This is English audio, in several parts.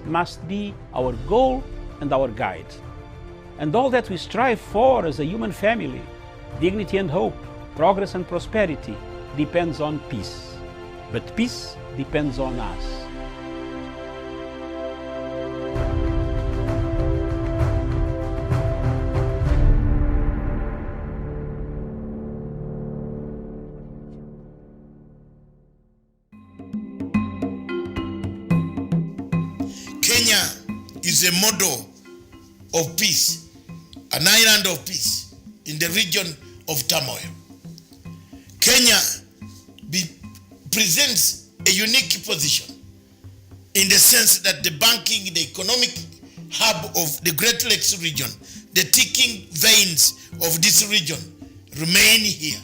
must be our goal and our guide. And all that we strive for as a human family, dignity and hope, progress and prosperity, depends on peace. But peace depends on us. Kenya is a model of peace, an island of peace in the region of turmoil. Kenya presents a unique position in the sense that the banking, the economic hub of the Great Lakes region, the ticking veins of this region remain here.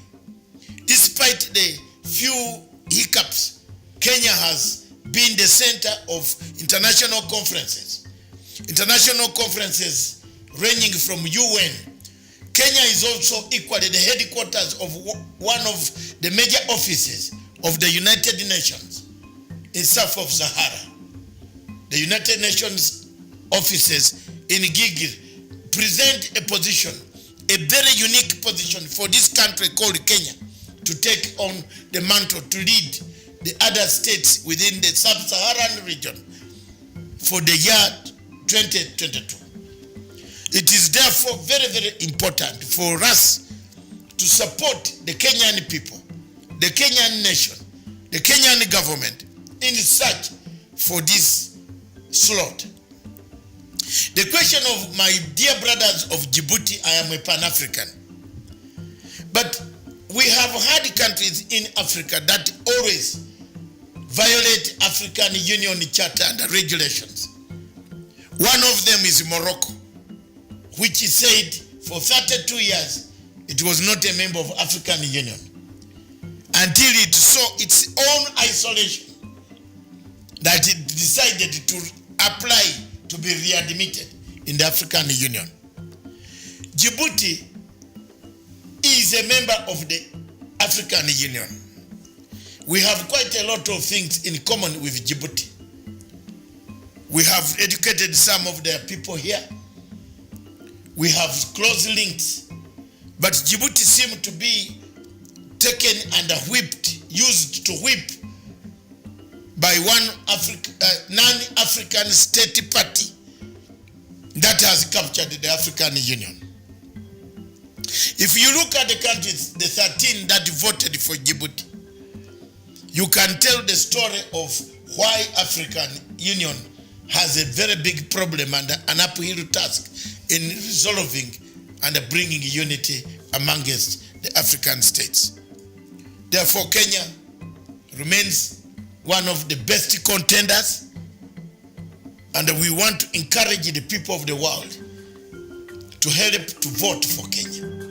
Despite the few hiccups, Kenya has been the center of international conferences ranging from UN. Kenya is also equally the headquarters of one of the major offices of the United Nations in south of Sahara. The United Nations offices in Gigir present a position, a very unique position for this country called Kenya to take on the mantle to lead the other states within the sub-Saharan region for the year 2022. It is therefore very, very important for us to support the Kenyan people, the Kenyan nation, the Kenyan government in search for this slot. The question of my dear brothers of Djibouti, I am a Pan-African. But we have had countries in Africa that always violate African Union Charter and regulations. One of them is Morocco, which is said for 32 years it was not a member of African Union until it saw its own isolation that it decided to apply to be readmitted in the African Union. Djibouti is a member of the African Union. We have quite a lot of things in common with Djibouti. We have educated some of their people here. We have close links. But Djibouti seemed to be taken and whipped, used to whip by one non-African state party that has captured the African Union. If you look at the countries, the 13 that voted for Djibouti, you can tell the story of why African Union has a very big problem and an uphill task in resolving and bringing unity amongst the African states. Therefore, Kenya remains one of the best contenders, and we want to encourage the people of the world to help to vote for Kenya.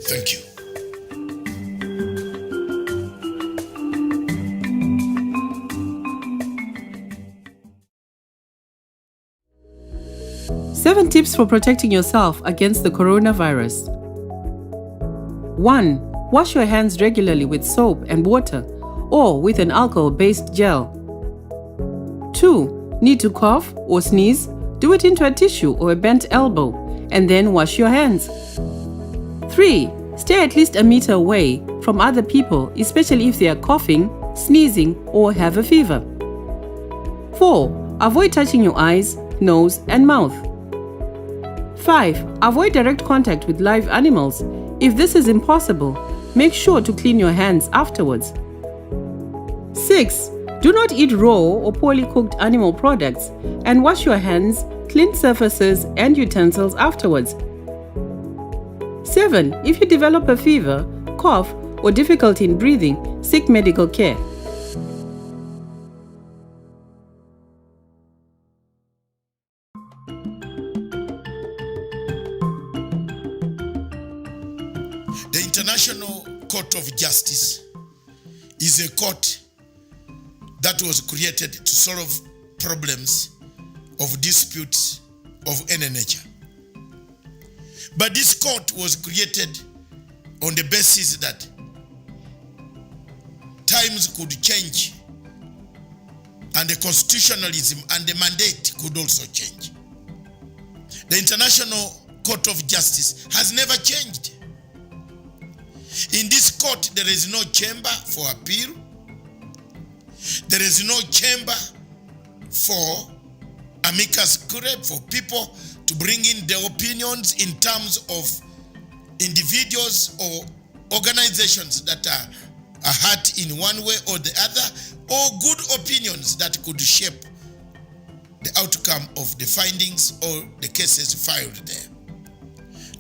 Thank you. Seven tips for protecting yourself against the coronavirus. 1. Wash your hands regularly with soap and water or with an alcohol-based gel. 2. Need to cough or sneeze? Do it into a tissue or a bent elbow and then wash your hands. 3. Stay at least a meter away from other people, especially if they are coughing, sneezing, or have a fever. 4. Avoid touching your eyes, nose, and mouth. 5. Avoid direct contact with live animals. If this is impossible, make sure to clean your hands afterwards. 6. Do not eat raw or poorly cooked animal products and wash your hands, clean surfaces, and utensils afterwards. 7. If you develop a fever, cough, or difficulty in breathing, seek medical care. The International Court of Justice is a court that was created to solve problems of disputes of any nature. But this court was created on the basis that times could change and the constitutionalism and the mandate could also change. The International Court of Justice has never changed. In this court, there is no chamber for appeal. There is no chamber for amicus curiae, for people to bring in their opinions in terms of individuals or organizations that are hurt in one way or the other, or good opinions that could shape the outcome of the findings or the cases filed there.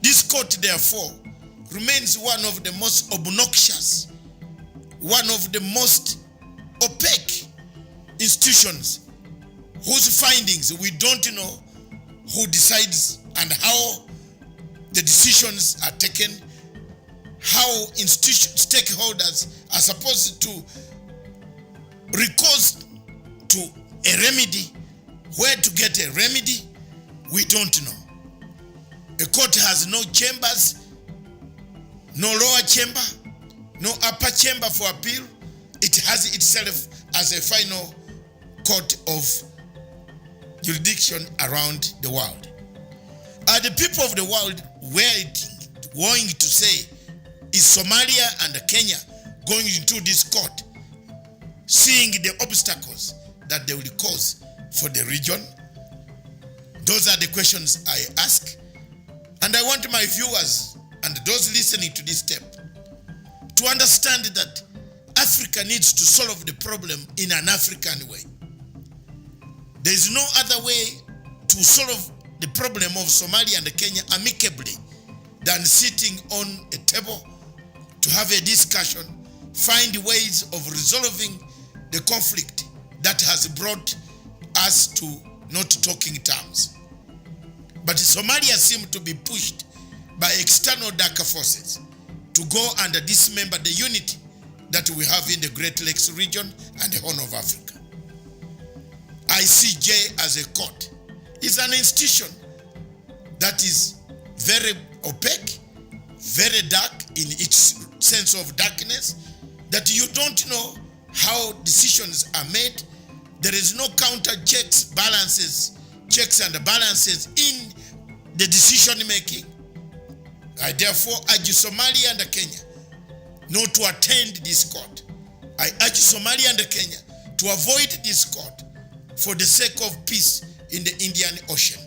This court, therefore, remains one of the most obnoxious, one of the most opaque institutions whose findings we don't know who decides and how the decisions are taken, how stakeholders are supposed to recourse to a remedy, where to get a remedy, we don't know. A court has no chambers, no lower chamber, no upper chamber for appeal. It has itself as a final court of jurisdiction around the world. Are the people of the world going to say, is Somalia and Kenya going into this court, seeing the obstacles that they will cause for the region? Those are the questions I ask. And I want my viewers and those listening to this tape to understand that Africa needs to solve the problem in an African way. There is no other way to solve the problem of Somalia and Kenya amicably than sitting on a table to have a discussion, find ways of resolving the conflict that has brought us to not talking terms. But Somalia seems to be pushed by external darker forces to go and dismember the unity that we have in the Great Lakes region and the Horn of Africa. ICJ as a court is an institution that is very opaque, very dark in its sense of darkness, that you don't know how decisions are made. There is no counter checks and balances in the decision making. I therefore urge Somalia and Kenya not to attend this court. I urge Somalia and Kenya to avoid this court for the sake of peace in the Indian Ocean.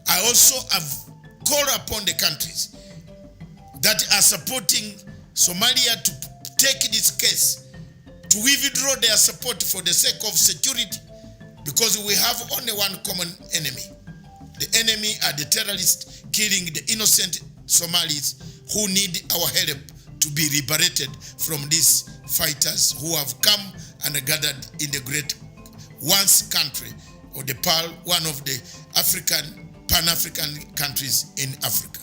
I also have called upon the countries that are supporting Somalia to take this case, to withdraw their support for the sake of security, because we have only one common enemy. The enemy are the terrorists killing the innocent Somalis who need our help to be liberated from these fighters who have come and gathered in the great once country, or the Pearl, one of the Pan-African countries in Africa.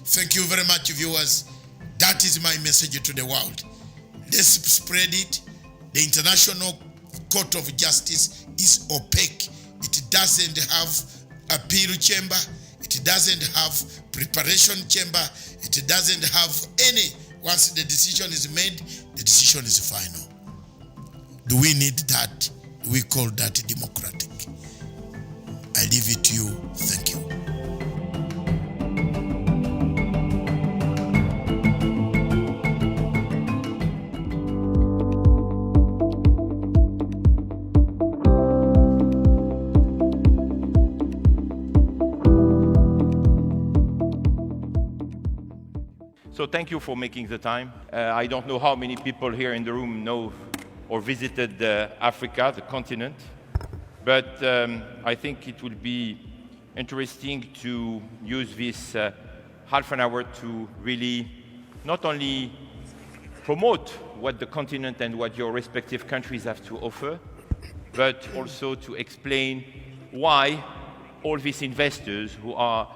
Thank you very much, viewers. That is my message to the world. Let's spread it. The International Court of Justice is opaque. It doesn't have appeal chamber. It doesn't have preparation chamber. It doesn't have any. Once the decision is made, the decision is final. Do we need that? We call that democratic. I leave it to you. Thank you. So thank you for making the time. I don't know how many people here in the room know or visited Africa, the continent, but I think it will be interesting to use this half an hour to really not only promote what the continent and what your respective countries have to offer, but also to explain why all these investors who are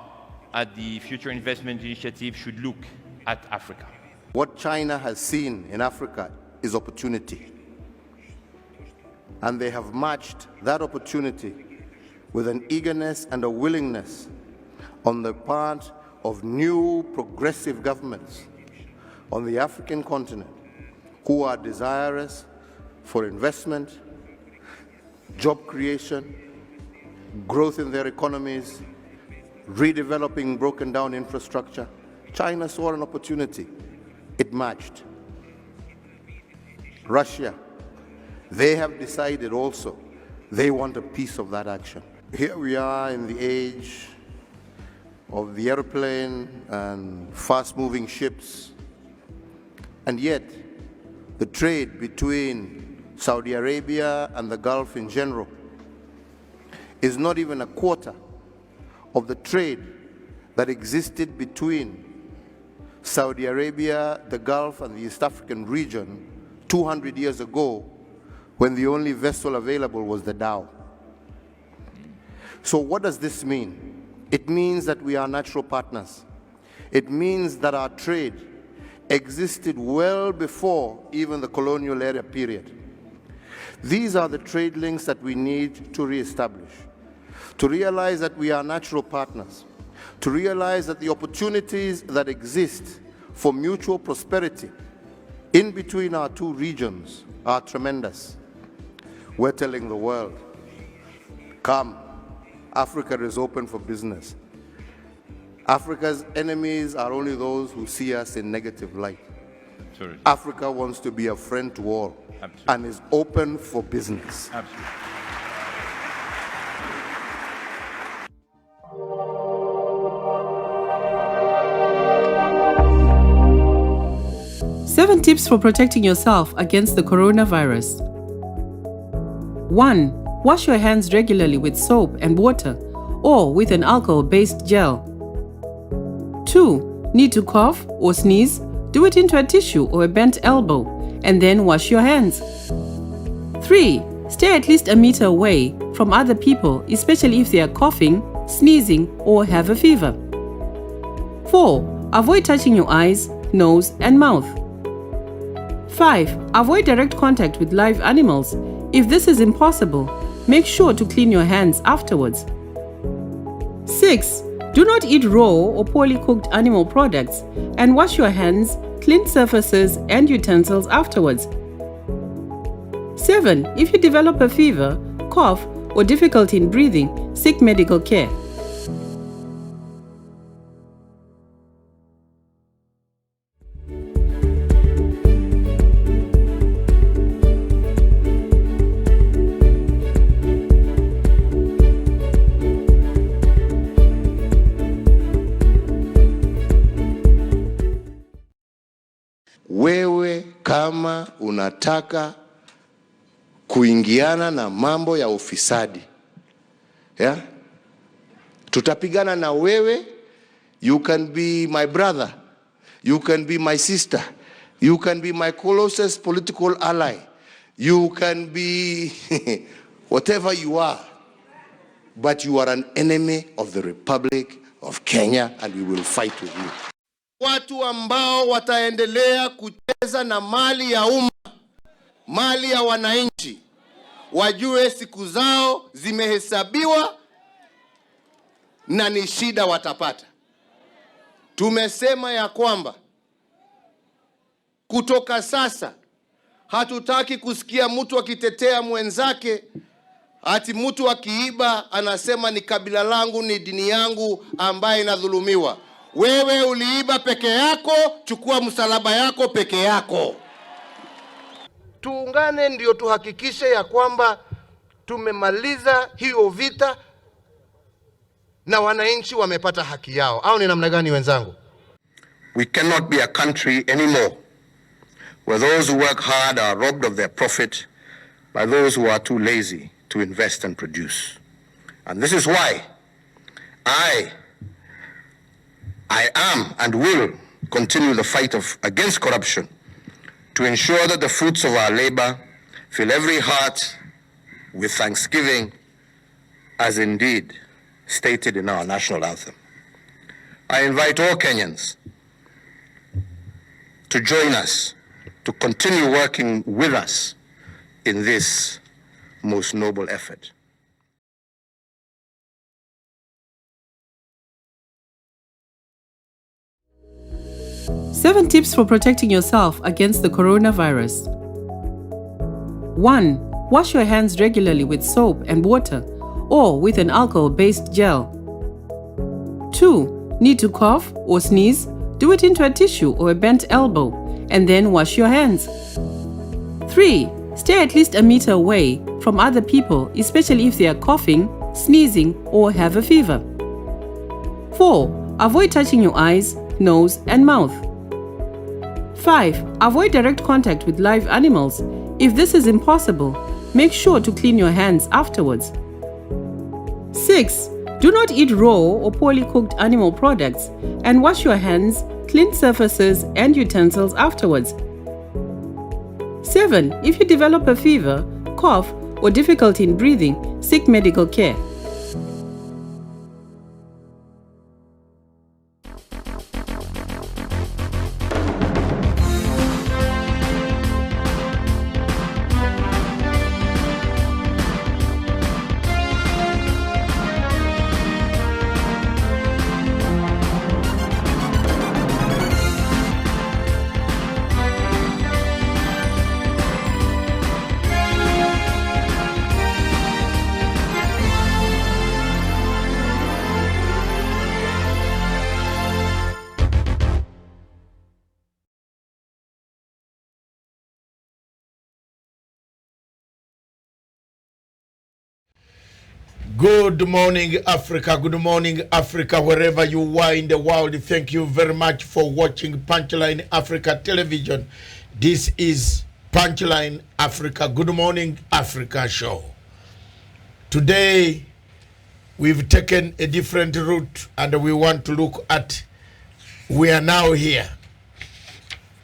at the Future Investment Initiative should look at Africa. What China has seen in Africa is opportunity. And they have matched that opportunity with an eagerness and a willingness on the part of new progressive governments on the African continent who are desirous for investment, job creation, growth in their economies, redeveloping broken down infrastructure. China saw an opportunity. It matched. Russia, they have decided also they want a piece of that action. Here we are in the age of the airplane and fast-moving ships, and yet the trade between Saudi Arabia and the Gulf in general is not even a quarter of the trade that existed between Saudi Arabia, the Gulf, and the East African region 200 years ago, when the only vessel available was the Dow. So what does this mean? It means that we are natural partners. It means that our trade existed well before even the colonial era period. These are the trade links that we need to reestablish, to realize that we are natural partners, to realize that the opportunities that exist for mutual prosperity in between our two regions are tremendous. We're telling the world, come, Africa is open for business. Africa's enemies are only those who see us in negative light. Absolutely. Africa wants to be a friend to all. Absolutely. And is open for business. Absolutely. 7 tips for protecting yourself against the coronavirus. 1. Wash your hands regularly with soap and water or with an alcohol-based gel. 2. Need to cough or sneeze? Do it into a tissue or a bent elbow and then wash your hands. 3. Stay at least a meter away from other people, especially if they are coughing, sneezing, or have a fever. 4. Avoid touching your eyes, nose, and mouth. 5. Avoid direct contact with live animals. If this is impossible, make sure to clean your hands afterwards. 6. Do not eat raw or poorly cooked animal products and wash your hands, clean surfaces, and utensils afterwards. 7. If you develop a fever, cough, or difficulty in breathing, seek medical care. Wewe kama unataka kuingiana na mambo ya ufisadi, yeah? Tutapigana na wewe. You can be my brother, you can be my sister, you can be my closest political ally, you can be whatever you are, but you are an enemy of the Republic of Kenya and we will fight with you. Watu ambao wataendelea kucheza na mali ya umma, mali ya wananchi, wajue siku zao zimehesabiwa na ni shida watapata. Tumesema ya kwamba kutoka sasa hatutaki kusikia mtu akitetea mwenzake, ati mtu akiiba anasema ni kabila langu, ni dini yangu ambaye inadhulumiwa. Wewe uliiba peke yako, chukua msalaba yako peke yako. Tuungane ndio tuhakikishe ya kwamba tumemaliza hiyo vita na wananchi wamepata haki yao. Au ni namna gani wenzangu? We cannot be a country anymore where those who work hard are robbed of their profit by those who are too lazy to invest and produce. And this is why I am and will continue the fight against corruption to ensure that the fruits of our labor fill every heart with thanksgiving, as indeed stated in our national anthem. I invite all Kenyans to join us, to continue working with us in this most noble effort. Seven tips for protecting yourself against the coronavirus. 1. Wash your hands regularly with soap and water or with an alcohol-based gel. 2. Need to cough or sneeze? Do it into a tissue or a bent elbow and then wash your hands. 3. Stay at least a meter away from other people, especially if they are coughing, sneezing, or have a fever. 4. Avoid touching your eyes, nose, and mouth. 5. Avoid direct contact with live animals. If this is impossible, make sure to clean your hands afterwards. 6. Do not eat raw or poorly cooked animal products and wash your hands, clean surfaces, and utensils afterwards. 7. If you develop a fever, cough, or difficulty in breathing, seek medical care. Good morning, Africa. Good morning, Africa, wherever you are in the world. Thank you very much for watching Punchline Africa Television. This is Punchline Africa. Good morning, Africa show. Today, we've taken a different route and we want to look at, we are now here.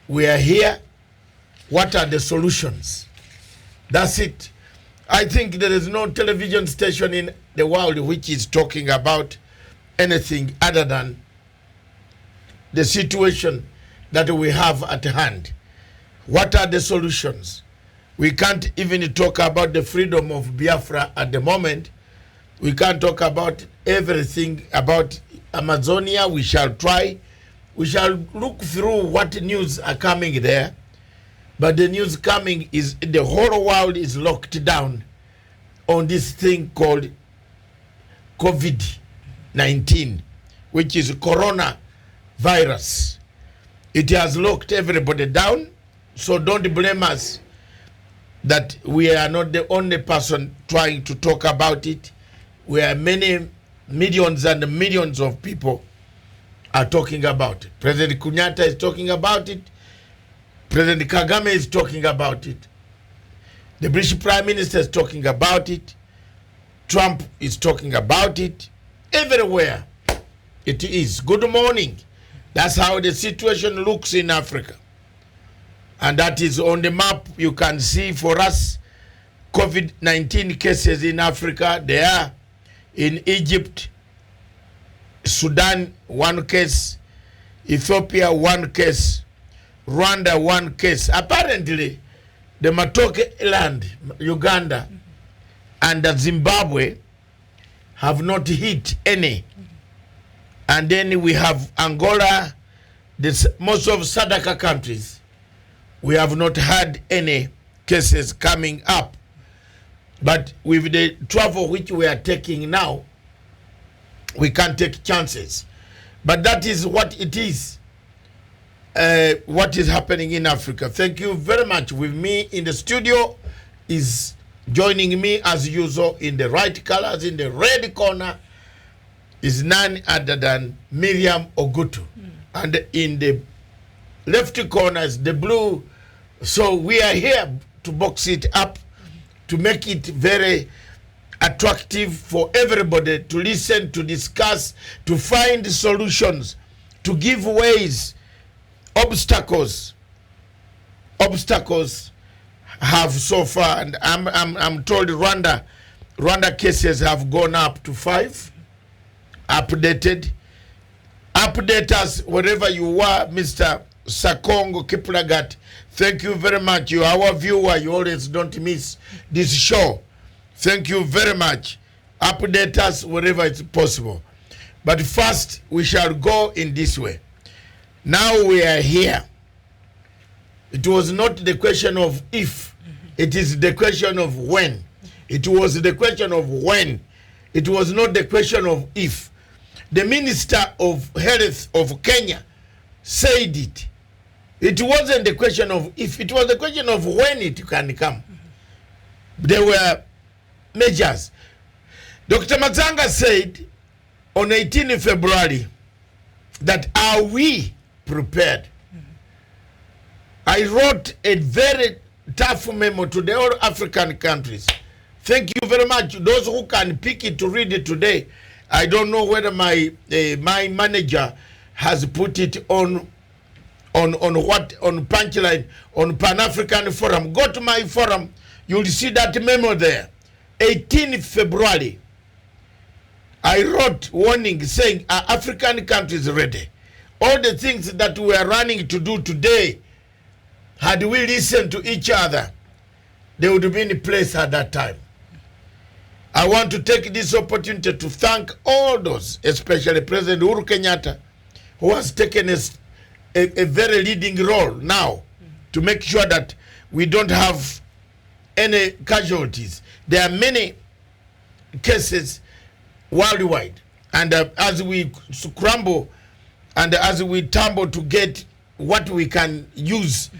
We are here. What are the solutions? That's it. I think there is no television station in the world which is talking about anything other than the situation that we have at hand. What are the solutions? We can't even talk about the freedom of Biafra at the moment. We can't talk about everything about Amazonia. We shall try. We shall look through what news are coming there. But the news coming is the whole world is locked down on this thing called COVID-19, which is coronavirus. It has locked everybody down, so don't blame us that we are not the only person trying to talk about it. We are many millions and millions of people are talking about it. President Kenyatta is talking about it. President Kagame is talking about it. The British Prime Minister is talking about it. Trump is talking about it. Everywhere it is. Good morning. That's how the situation looks in Africa. And that is on the map. You can see for us COVID-19 cases in Africa. They are in Egypt, Sudan, 1 case, Ethiopia, 1 case, Rwanda, 1 case. Apparently, the Matoke land, Uganda, and Zimbabwe have not hit any. And then we have Angola, most of SADC countries. We have not had any cases coming up. But with the travel which we are taking now, we can't take chances. But that is what it is. What is happening in Africa. Thank you very much. With me in the studio is joining me as usual in the right colors, in the red corner is none other than Miriam Ogutu. And in the left corner is the blue. So we are here to box it up, to make it very attractive for everybody to listen, to discuss, to find solutions, to give ways. Obstacles have so far, and I'm told Rwanda cases have gone up to 5. Updated. Update us wherever you are, Mr. Sakongo Kiplagat. Thank you very much. You are our viewer. You always don't miss this show. Thank you very much. Update us wherever it's possible. But first, we shall go in this way. Now we are here. It was not the question of if It is the question of when. It was the question of when. It was not the question of if. The Minister of Health of Kenya said it. It wasn't the question of if, it was the question of when it can come. There were measures. Dr. Mazanga said on 18 February that are we prepared? I wrote a very tough memo to the all African countries. Thank you very much. Those who can pick it to read it today. I don't know whether my manager has put it on Punchline, on Pan-African Forum. Go to my forum, you'll see that memo there. 18 February, I wrote warning saying, are African countries ready? All the things that we are running to do today, had we listened to each other, they would have been in place at that time. I want to take this opportunity to thank all those, especially President Uhuru Kenyatta, who has taken a very leading role now to make sure that we don't have any casualties. There are many cases worldwide, and as we scramble and as we tumble to get what we can use,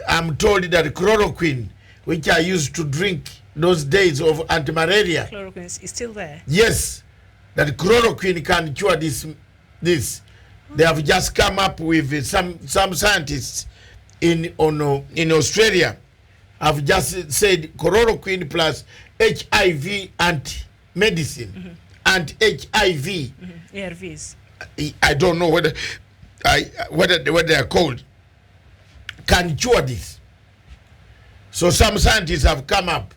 I'm told that chloroquine, which I used to drink those days of anti-malaria. Chloroquine is still there? Yes, that chloroquine can cure this. They have just come up with some scientists in Australia have just said chloroquine plus HIV anti-medicine and HIV. ARVs. I don't know whether they are called, can cure this. So some scientists have come up.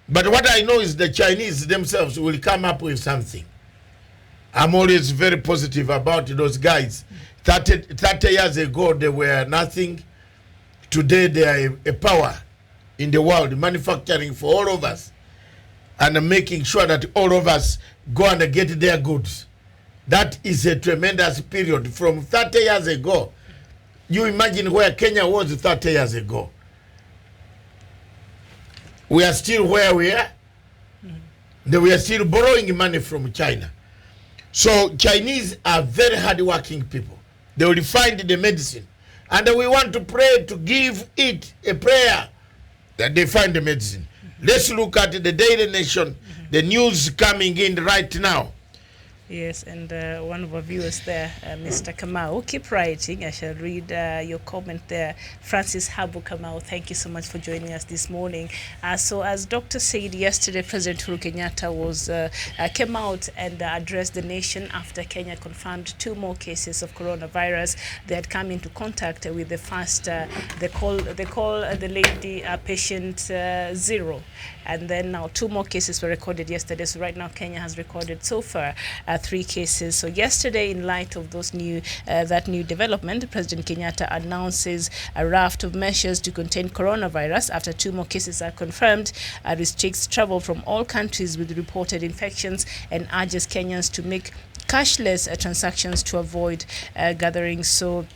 But what I know is the Chinese themselves will come up with something. I'm always very positive about those guys. 30 years ago, they were nothing. Today, they are a power in the world, manufacturing for all of us and making sure that all of us go and get their goods. That is a tremendous period from 30 years ago. You imagine where Kenya was 30 years ago. We are still where we are. We are still borrowing money from China. So Chinese are very hardworking people. They will find the medicine. And we want to pray to give it a prayer that they find the medicine. Let's look at the Daily Nation, the news coming in right now. Yes, and one of our viewers there, Mr. Kamau, keep writing. I shall read your comment there. Francis Habu Kamau, thank you so much for joining us this morning. So as Dr. said yesterday, President Uhuru Kenyatta came out and addressed the nation after Kenya confirmed 2 more cases of coronavirus. They had come into contact with the first, they call the lady patient 0. And then now 2 more cases were recorded yesterday. So right now Kenya has recorded so far 3 cases. So yesterday, in light of those that new development, President Kenyatta announces a raft of measures to contain coronavirus after 2 more cases are confirmed, restricts travel from all countries with reported infections, and urges Kenyans to make cashless transactions to avoid gatherings. So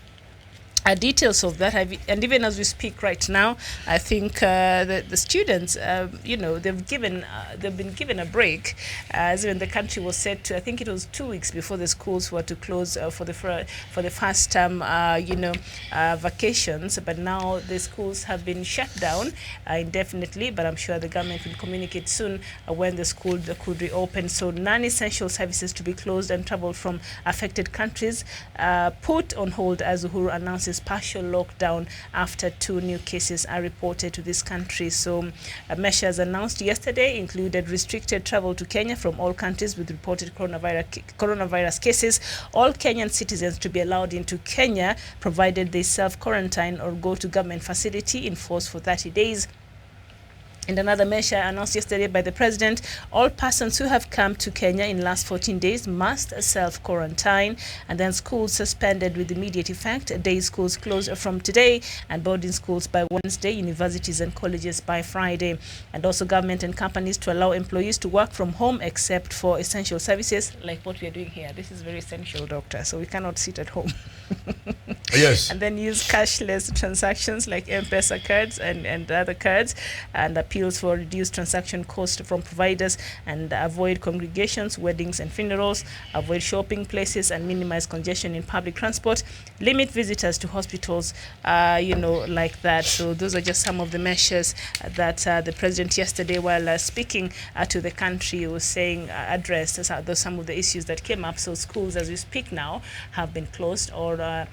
details of that, and even as we speak right now, I think the students, they've been given a break, as when the country was set to, I think it was 2 weeks before the schools were to close for the first term, vacations. But now the schools have been shut down indefinitely. But I'm sure the government will communicate soon when the school could reopen. So non-essential services to be closed and travel from affected countries put on hold as Uhuru announces partial lockdown after 2 new cases are reported to this country. So measures announced yesterday included restricted travel to Kenya from all countries with reported coronavirus cases. All Kenyan citizens to be allowed into Kenya provided they self-quarantine or go to government facility in force for 30 days. And another measure announced yesterday by the president, all persons who have come to Kenya in the last 14 days must self-quarantine. And then schools suspended with immediate effect. Day schools closed from today, and boarding schools by Wednesday, universities and colleges by Friday. And also government and companies to allow employees to work from home except for essential services like what we are doing here. This is very essential, doctor, so we cannot sit at home. Yes. And then use cashless transactions like M-Pesa cards and other cards, and appeals for reduced transaction cost from providers, and avoid congregations, weddings and funerals, avoid shopping places and minimize congestion in public transport, limit visitors to hospitals, like that. So those are just some of the measures that the president yesterday, while speaking to the country, was saying addressed some of the issues that came up. So schools, as we speak now, have been closed, or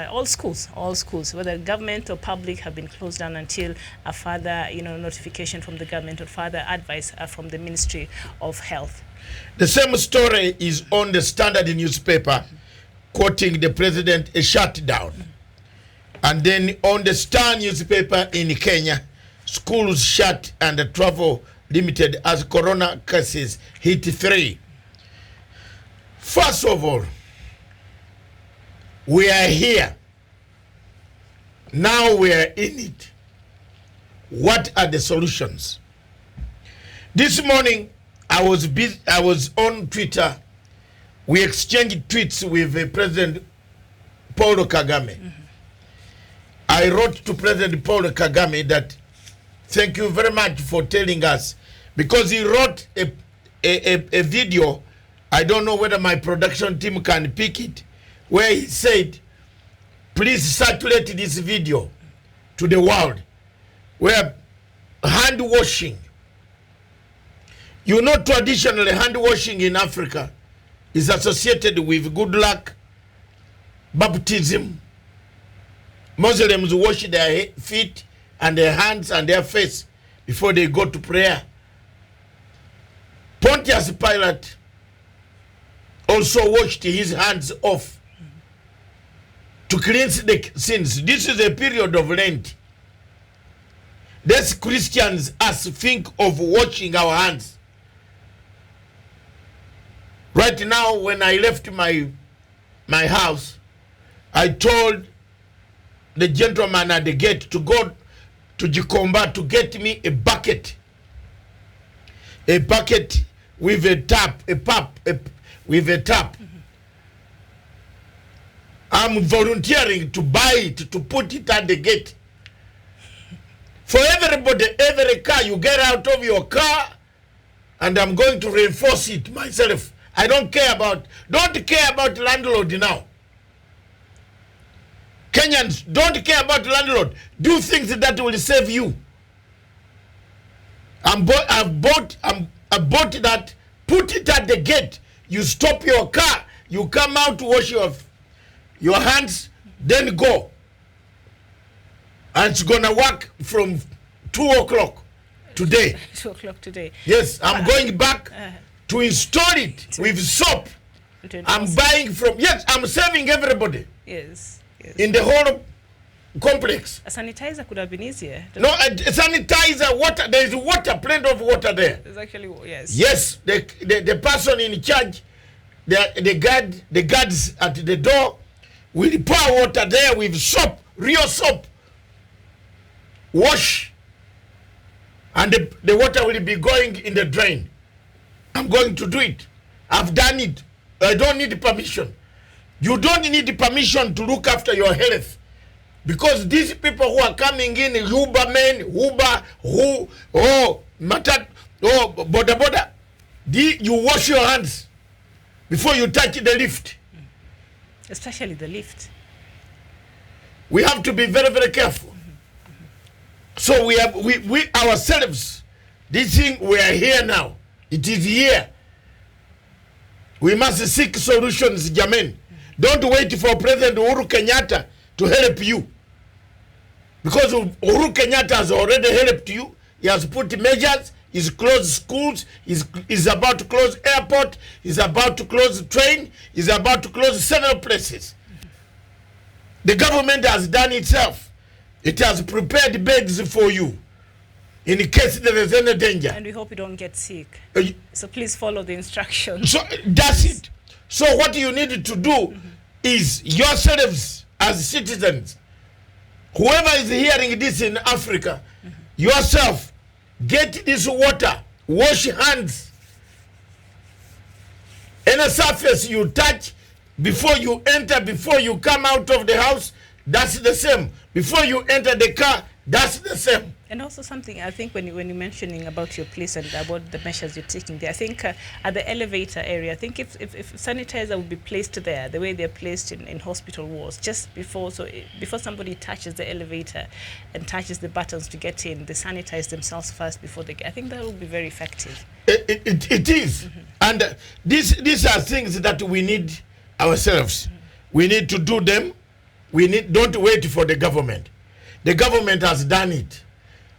all schools, whether government or public, have been closed down until a further notification from the government or further advice from the Ministry of Health. The same story is on the Standard newspaper, quoting the president, a shutdown. And then on the Star newspaper in Kenya, schools shut and travel limited as corona cases hit 3. First of all, we are here. Now we are in it. What are the solutions? This morning, I was on Twitter. We exchanged tweets with President Paul Kagame. I wrote to President Paul Kagame that thank you very much for telling us, because he wrote a video. I don't know whether my production team can pick it, where he said, please circulate this video to the world, where hand washing, traditionally hand washing in Africa is associated with good luck, baptism. Muslims wash their feet and their hands and their face before they go to prayer. Pontius Pilate also washed his hands off to cleanse the sins. This is a period of Lent. These Christians us think of washing our hands. Right now, when I left my house, I told the gentleman at the gate to go to Gikomba to get me a bucket with a tap, with a tap. I'm volunteering to buy it, to put it at the gate. For everybody, every car, you get out of your car, and I'm going to reinforce it myself. I don't care about landlord now. Kenyans don't care about landlord. Do things that will save you. I bought that, put it at the gate. You stop your car, you come out to wash your hands, then go. And it's gonna work from 2 o'clock today. 2 o'clock today. Yes, I'm going back to install it with soap. I'm buying from, yes, I'm saving everybody. Yes. In the whole complex. A sanitizer could have been easier. No, a sanitizer, water, there is water, plenty of water there. There's actually, yes. Yes, the person in charge, the guards at the door will pour water there with soap, real soap. Wash. And the water will be going in the drain. I'm going to do it. I've done it. I don't need permission. You don't need permission to look after your health. Because these people who are coming in, Uber men, boda, you wash your hands before you touch the lift. Especially the lift. We have to be very, very careful. So we ourselves, this thing, we are here now. It is here. We must seek solutions, Jamen. Don't wait for President Uhuru Kenyatta to help you. Because Uhuru Kenyatta has already helped you. He has put measures. He's closed schools. He's about to close airport. He's about to close train. He's about to close several places. The government has done itself. It has prepared beds for you in case there is any danger. And we hope you don't get sick. So please follow the instructions. So that's it. So what you need to do is yourselves as citizens, whoever is hearing this in Africa, yourself, get this water, wash hands. Any surface you touch, before you enter, before you come out of the house, that's the same. Before you enter the car, that's the same. And also something, I think when you're mentioning about your place and about the measures you're taking there, I think at the elevator area, I think if sanitizer would be placed there, the way they're placed in hospital wards, just before, before somebody touches the elevator and touches the buttons to get in, they sanitize themselves first before they get. I think that would be very effective. It is. Mm-hmm. And these are things that we need ourselves. Mm-hmm. We need to do them. Don't wait for the government. The government has done it.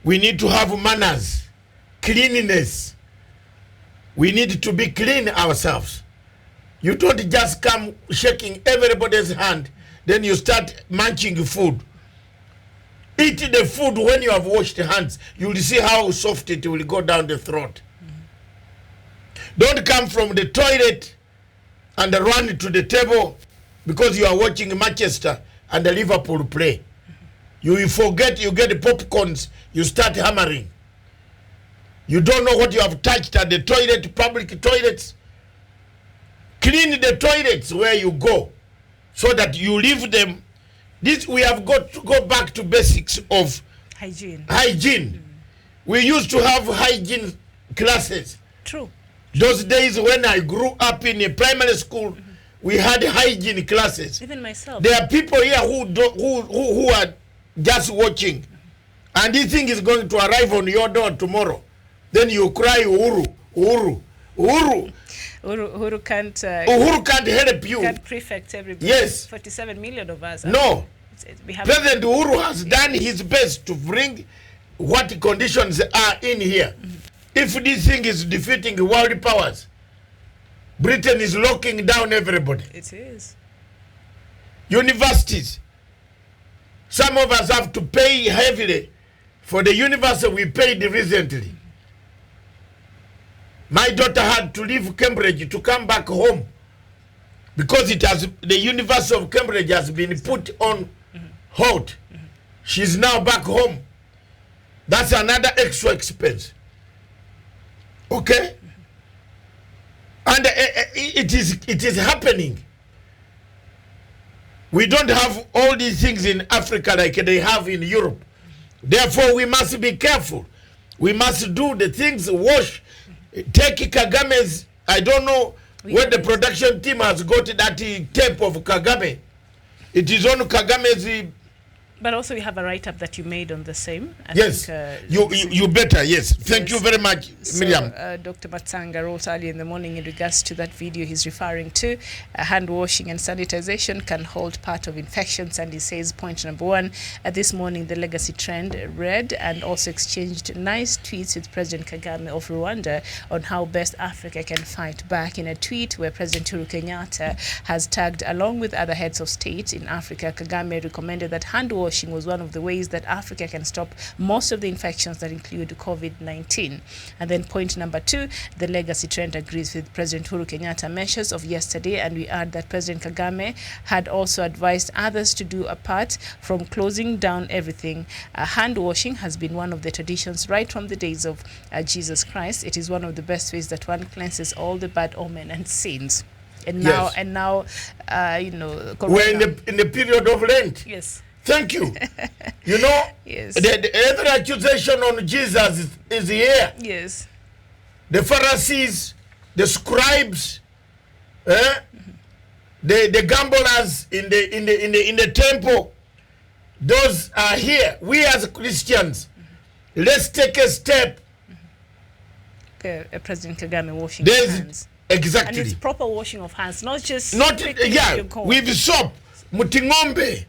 We need to have manners, cleanliness. We need to be clean ourselves. You don't just come shaking everybody's hand, then you start munching food. Eat the food when you have washed your hands. You will see how soft it will go down the throat. Mm-hmm. Don't come from the toilet and run to the table because you are watching Manchester and the Liverpool play. You forget, you get the popcorns, you start hammering. You don't know what you have touched at the toilet, public toilets. Clean the toilets where you go so that you leave them. This, we have got to go back to basics of hygiene. We used to have hygiene classes. True. Those days when I grew up in a primary school, we had hygiene classes. Even myself. There are people here who are just watching, and this thing is going to arrive on your door tomorrow. Then you cry, Uhuru, Uhuru, Uhuru. Uhuru can't help you. Can't prefect everybody. Yes. 47 million of us. No. President Uhuru has done his best to bring what conditions are in here. Mm-hmm. If this thing is defeating world powers, Britain is locking down everybody. It is. Universities. Some of us have to pay heavily for the university we paid recently. My daughter had to leave Cambridge to come back home because the University of Cambridge has been put on hold. She's now back home. That's another extra expense. Okay? And it is happening. We don't have all these things in Africa like they have in Europe. Therefore, we must be careful. We must do the things, wash, take Kagame's, I don't know where the production team has got that tape of Kagame. It is on Kagame's. But also you have a write-up that you made on the same. Yes, you better, yes. Thank you very much, Miriam. Dr. Matsanga wrote early in the morning in regards to that video he's referring to. Hand washing and sanitization can hold part of infections, and he says point number one, this morning the legacy trend read and also exchanged nice tweets with President Kagame of Rwanda on how best Africa can fight back. In a tweet where President Uhuru Kenyatta has tagged along with other heads of state in Africa, Kagame recommended that hand washing was one of the ways that Africa can stop most of the infections that include COVID-19. And then point number two, the legacy trend agrees with President Uhuru Kenyatta measures of yesterday, and we add that President Kagame had also advised others to do a part from closing down everything. Hand washing has been one of the traditions right from the days of Jesus Christ. It is one of the best ways that one cleanses all the bad omen and sins. And now, yes. We're in the period of Lent. Yes. Thank you. You know, yes. the other accusation on Jesus is here. Yes. The Pharisees, the scribes, the gamblers in the temple, those are here. We as Christians, let's take a step. President Kagame washing his hands. Exactly. And it's proper washing of hands, not just with soap. Mutingombe.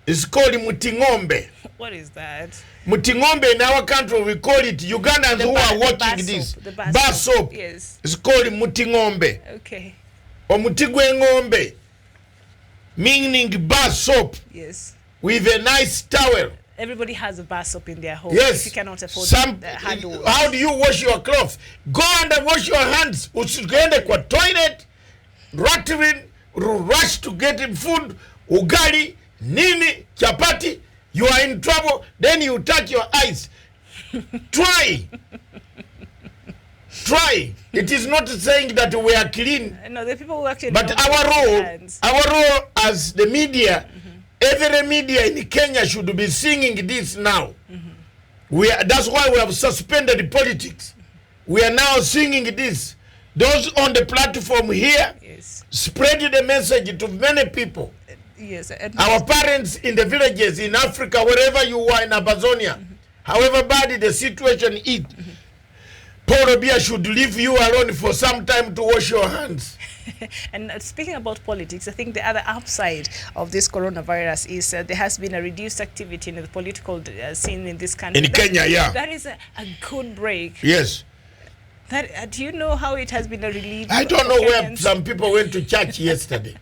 It's called mutingombe. What is that? Mutingombe in our country, we call it, Ugandans who are watching this. Bar soap. Yes. It's called mutingombe. Okay. Or mutigwengombe, meaning bar soap. Yes. With a nice towel. Everybody has a bar soap in their home. Yes. If you cannot afford hand wash. How do you wash your clothes? Go and wash your hands. Usiende kwa toilet, rush to get food, ugali, nini, chapati, you are in trouble, then you touch your eyes. Try. Try. It is not saying that we are clean. No, the people who actually. But our role as the media, every media in Kenya should be singing this now. That's why we have suspended politics. We are now singing this. Those on the platform here, spread the message to many people. Yes, our parents in the villages in Africa, wherever you are in Amazonia, however bad the situation is, Paul Obiya should leave you alone for some time to wash your hands. And speaking about politics, I think the other upside of this coronavirus is there has been a reduced activity in the political scene in this country. In Kenya, yeah. That is a good break. Yes. That, do you know how it has been a relief? I don't know where some people went to church yesterday.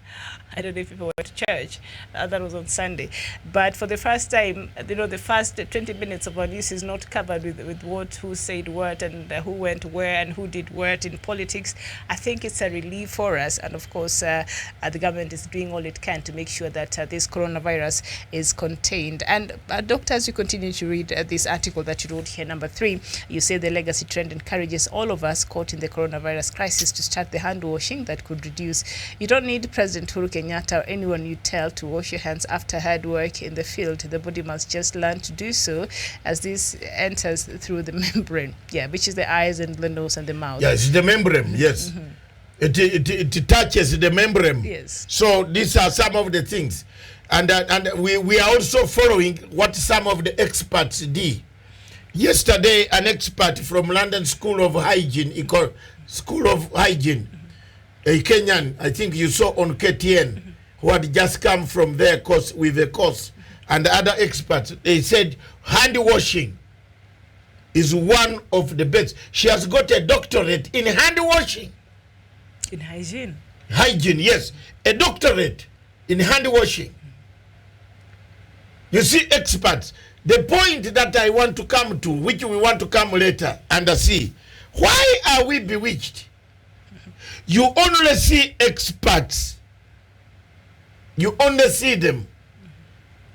I don't know if people went to church. That was on Sunday. But for the first time, you know, the first 20 minutes of our news is not covered with what, who said what, and who went where, and who did what in politics. I think it's a relief for us. And of course, the government is doing all it can to make sure that this coronavirus is contained. And Doctor, as you continue to read this article that you wrote here, number 3, you say the legacy trend encourages all of us caught in the coronavirus crisis to start the hand washing that could reduce. You don't need President Uhuru Kenyatta or anyone you tell to wash your hands after hard work in the field. The body must just learn to do so as this enters through the membrane, which is the eyes and the nose and the mouth. Yes, the membrane, yes. It touches the membrane. Yes. So these are some of the things. And we are also following what some of the experts did. Yesterday, an expert from London School of Hygiene, a Kenyan, I think you saw on KTN, who had just come from their course with a course, and other experts, they said hand washing is one of the best. She has got a doctorate in hand washing. In hygiene? Hygiene, yes. A doctorate in hand washing. You see, experts, the point that I want to come to, which we want to come later and see, why are we bewitched? You only see experts. You only see them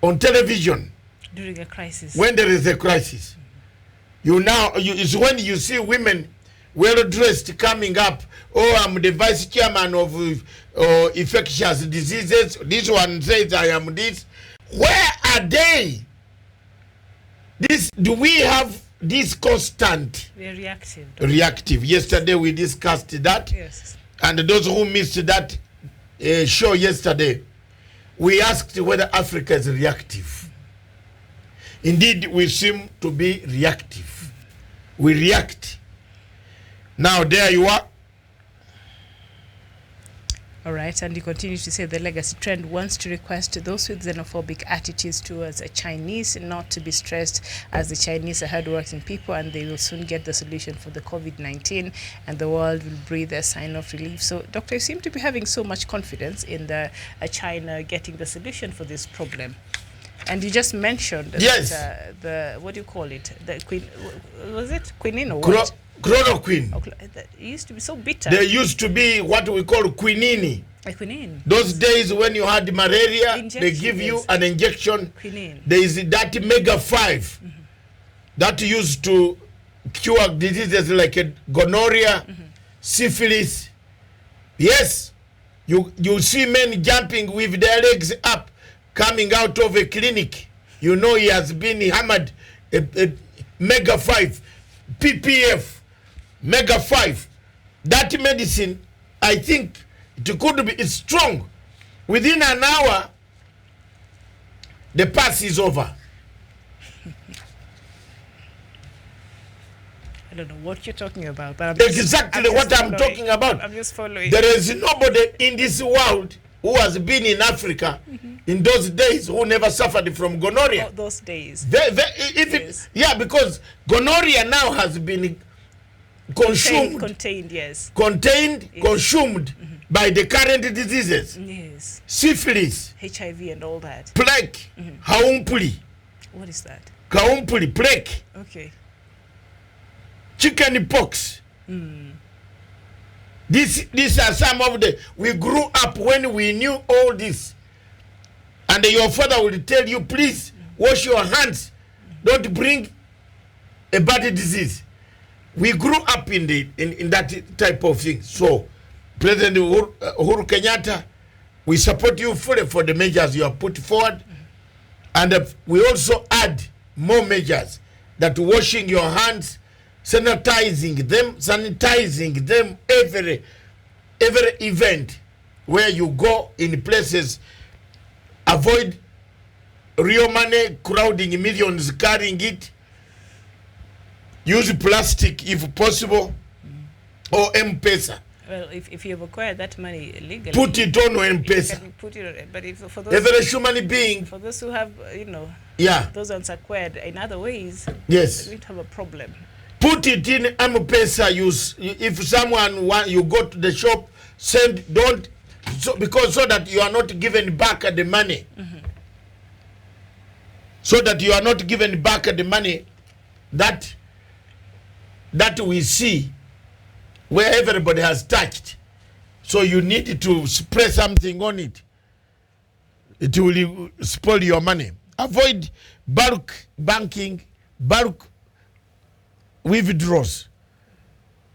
on television. During a crisis. When there is a crisis. It's when you see women well-dressed coming up. Oh, I'm the vice chairman of infectious diseases. This one says I am this. Where are they? Do we have this constant? We are reactive. Reactive. Yesterday we discussed that. Yes. And those who missed that show yesterday, we asked whether Africa is reactive. Indeed, we seem to be reactive. We react. Now, there you are. All right, and you continue to say the legacy trend wants to request those with xenophobic attitudes towards a Chinese not to be stressed, as the Chinese are hardworking people and they will soon get the solution for the COVID-19 and the world will breathe a sign of relief. So, Doctor, you seem to be having so much confidence in the China getting the solution for this problem. And you just mentioned that the, what do you call it? The queen, was it quinine or what? Chloroquine. It used to be so bitter. There used to be what we call quinine. Quinine. Those days when you had malaria, they give you an injection. Quinine. There is that Mega 5 that used to cure diseases like gonorrhea, syphilis. Yes, you see men jumping with their legs up, coming out of a clinic. You know he has been hammered a Mega 5, PPF. Mega 5, that medicine, I think it could be strong. Within an hour, the pass is over. I don't know what you're talking about. But Exactly what I'm talking about. I'm just following. There is nobody in this world who has been in Africa in those days who never suffered from gonorrhea. Oh, those days. Yeah, because gonorrhea now has been consumed, contained, yes. Contained, yes. Consumed by the current diseases. Yes. Syphilis. HIV and all that. Plague. Haumpuli. What is that? Kaumpuli, plague. Okay. Chicken pox. These are some of the, we grew up when we knew all this. And your father will tell you, please wash your hands. Don't bring a bad disease. We grew up in that type of thing. So, President Uhuru Kenyatta, we support you fully for the measures you have put forward. And we also add more measures, that washing your hands, sanitizing them every event where you go in places. Avoid real money crowding millions, carrying it. Use plastic if possible, or M-Pesa. Well, if you've acquired that money legally, put it on M-Pesa. Put it on, but if for those, every human being, for those who have, yeah, those ones acquired in other ways, yes, we don't have a problem. Put it in M-Pesa. Use if someone you go to the shop, send don't so that you are not given back the money. So that you are not given back the money that we see where everybody has touched. So you need to spray something on it. It will spoil your money. Avoid bulk banking, bulk withdrawals.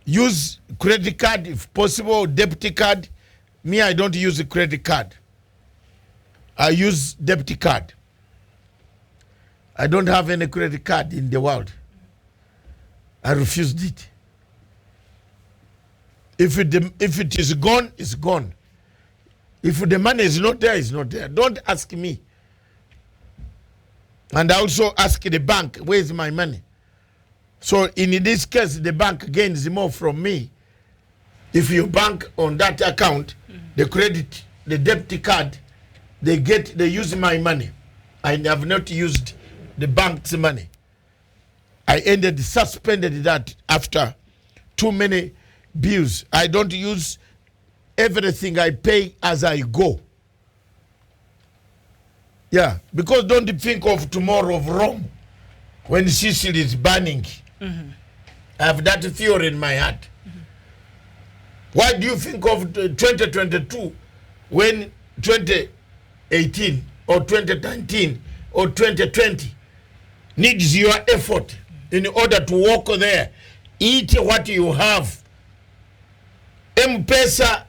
Use credit card if possible, debit card. Me, I don't use a credit card. I use debit card. I don't have any credit card in the world. I refused it. If it is gone, it's gone. If the money is not there, it's not there. Don't ask me. And I also ask the bank, where's my money? So in this case, the bank gains more from me. If you bank on that account, the credit, the debit card, they use my money. I have not used the bank's money. I suspended that after too many bills. I don't use everything. I pay as I go. Yeah, because don't think of tomorrow of Rome when Sicily is burning. I have that theory in my heart. Why do you think of 2022 when 2018 or 2019 or 2020 needs your effort in order to walk there? Eat what you have. M-Pesa,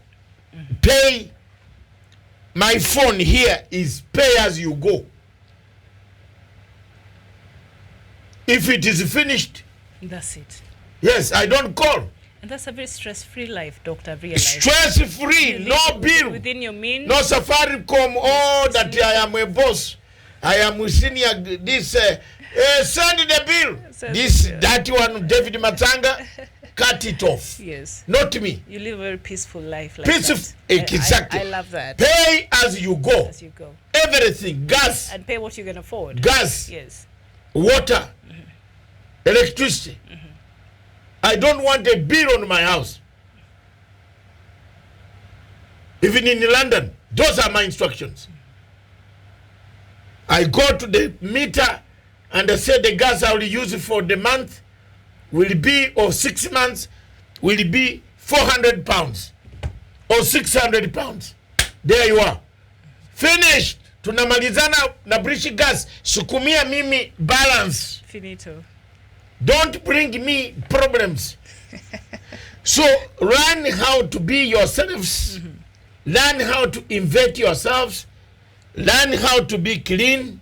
pay. My phone here is pay as you go. If it is finished, that's it. Yes, I don't call. And that's a very stress-free life, Doctor. Realize. Stress-free, no bill. Within your means. No Safaricom, that I am a boss. I am senior, this, send the bill. That one, David Matanga, cut it off. Yes. Not me. You live a very peaceful life like peaceful, that. Exactly. I love that. Pay as you go. As you go. Everything, gas. And pay what you can afford. Gas. Yes. Water. Electricity. I don't want a bill on my house. Even in London, those are my instructions. I go to the meter and I say the gas I will use for the month will be, or 6 months, will be 400 pounds or 600 pounds. There you are. Finished. Tunamalizana na British gas. Sukumia mimi balance. Finito. Don't bring me problems. So learn how to be yourselves. Learn how to invent yourselves. Learn how to be clean.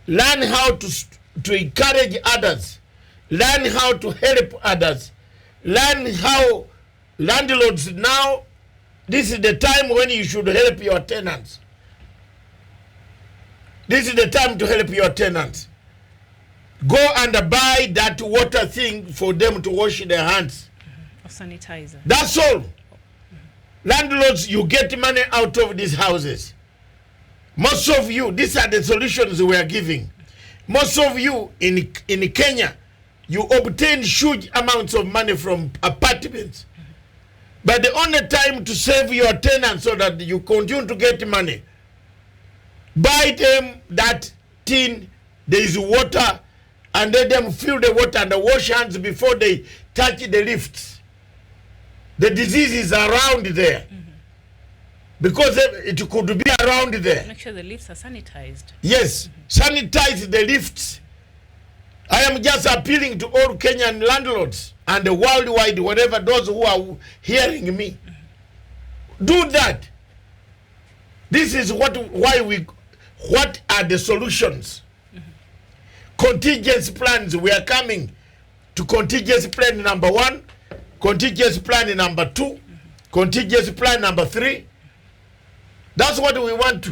Learn how to encourage others. Learn how to help others. Learn how landlords now, this is the time when you should help your tenants. This is the time to help your tenants. Go and buy that water thing for them to wash their hands. Or sanitizer. That's all. Landlords, you get money out of these houses. Most of you, these are the solutions we are giving. Most of you in Kenya, you obtain huge amounts of money from apartments. But the only time to save your tenants so that you continue to get money, buy them that tin, there is water, and let them fill the water and wash hands before they touch the lifts. The disease is around there. Because it could be around there. Make sure the lifts are sanitized. Yes, sanitize the lifts. I am just appealing to all Kenyan landlords and the worldwide, whatever, those who are hearing me. Do that. This is what are the solutions? Contingency plans. We are coming to contingency plan number 1, contingency plan number 2, contingency plan number 3. That's what we want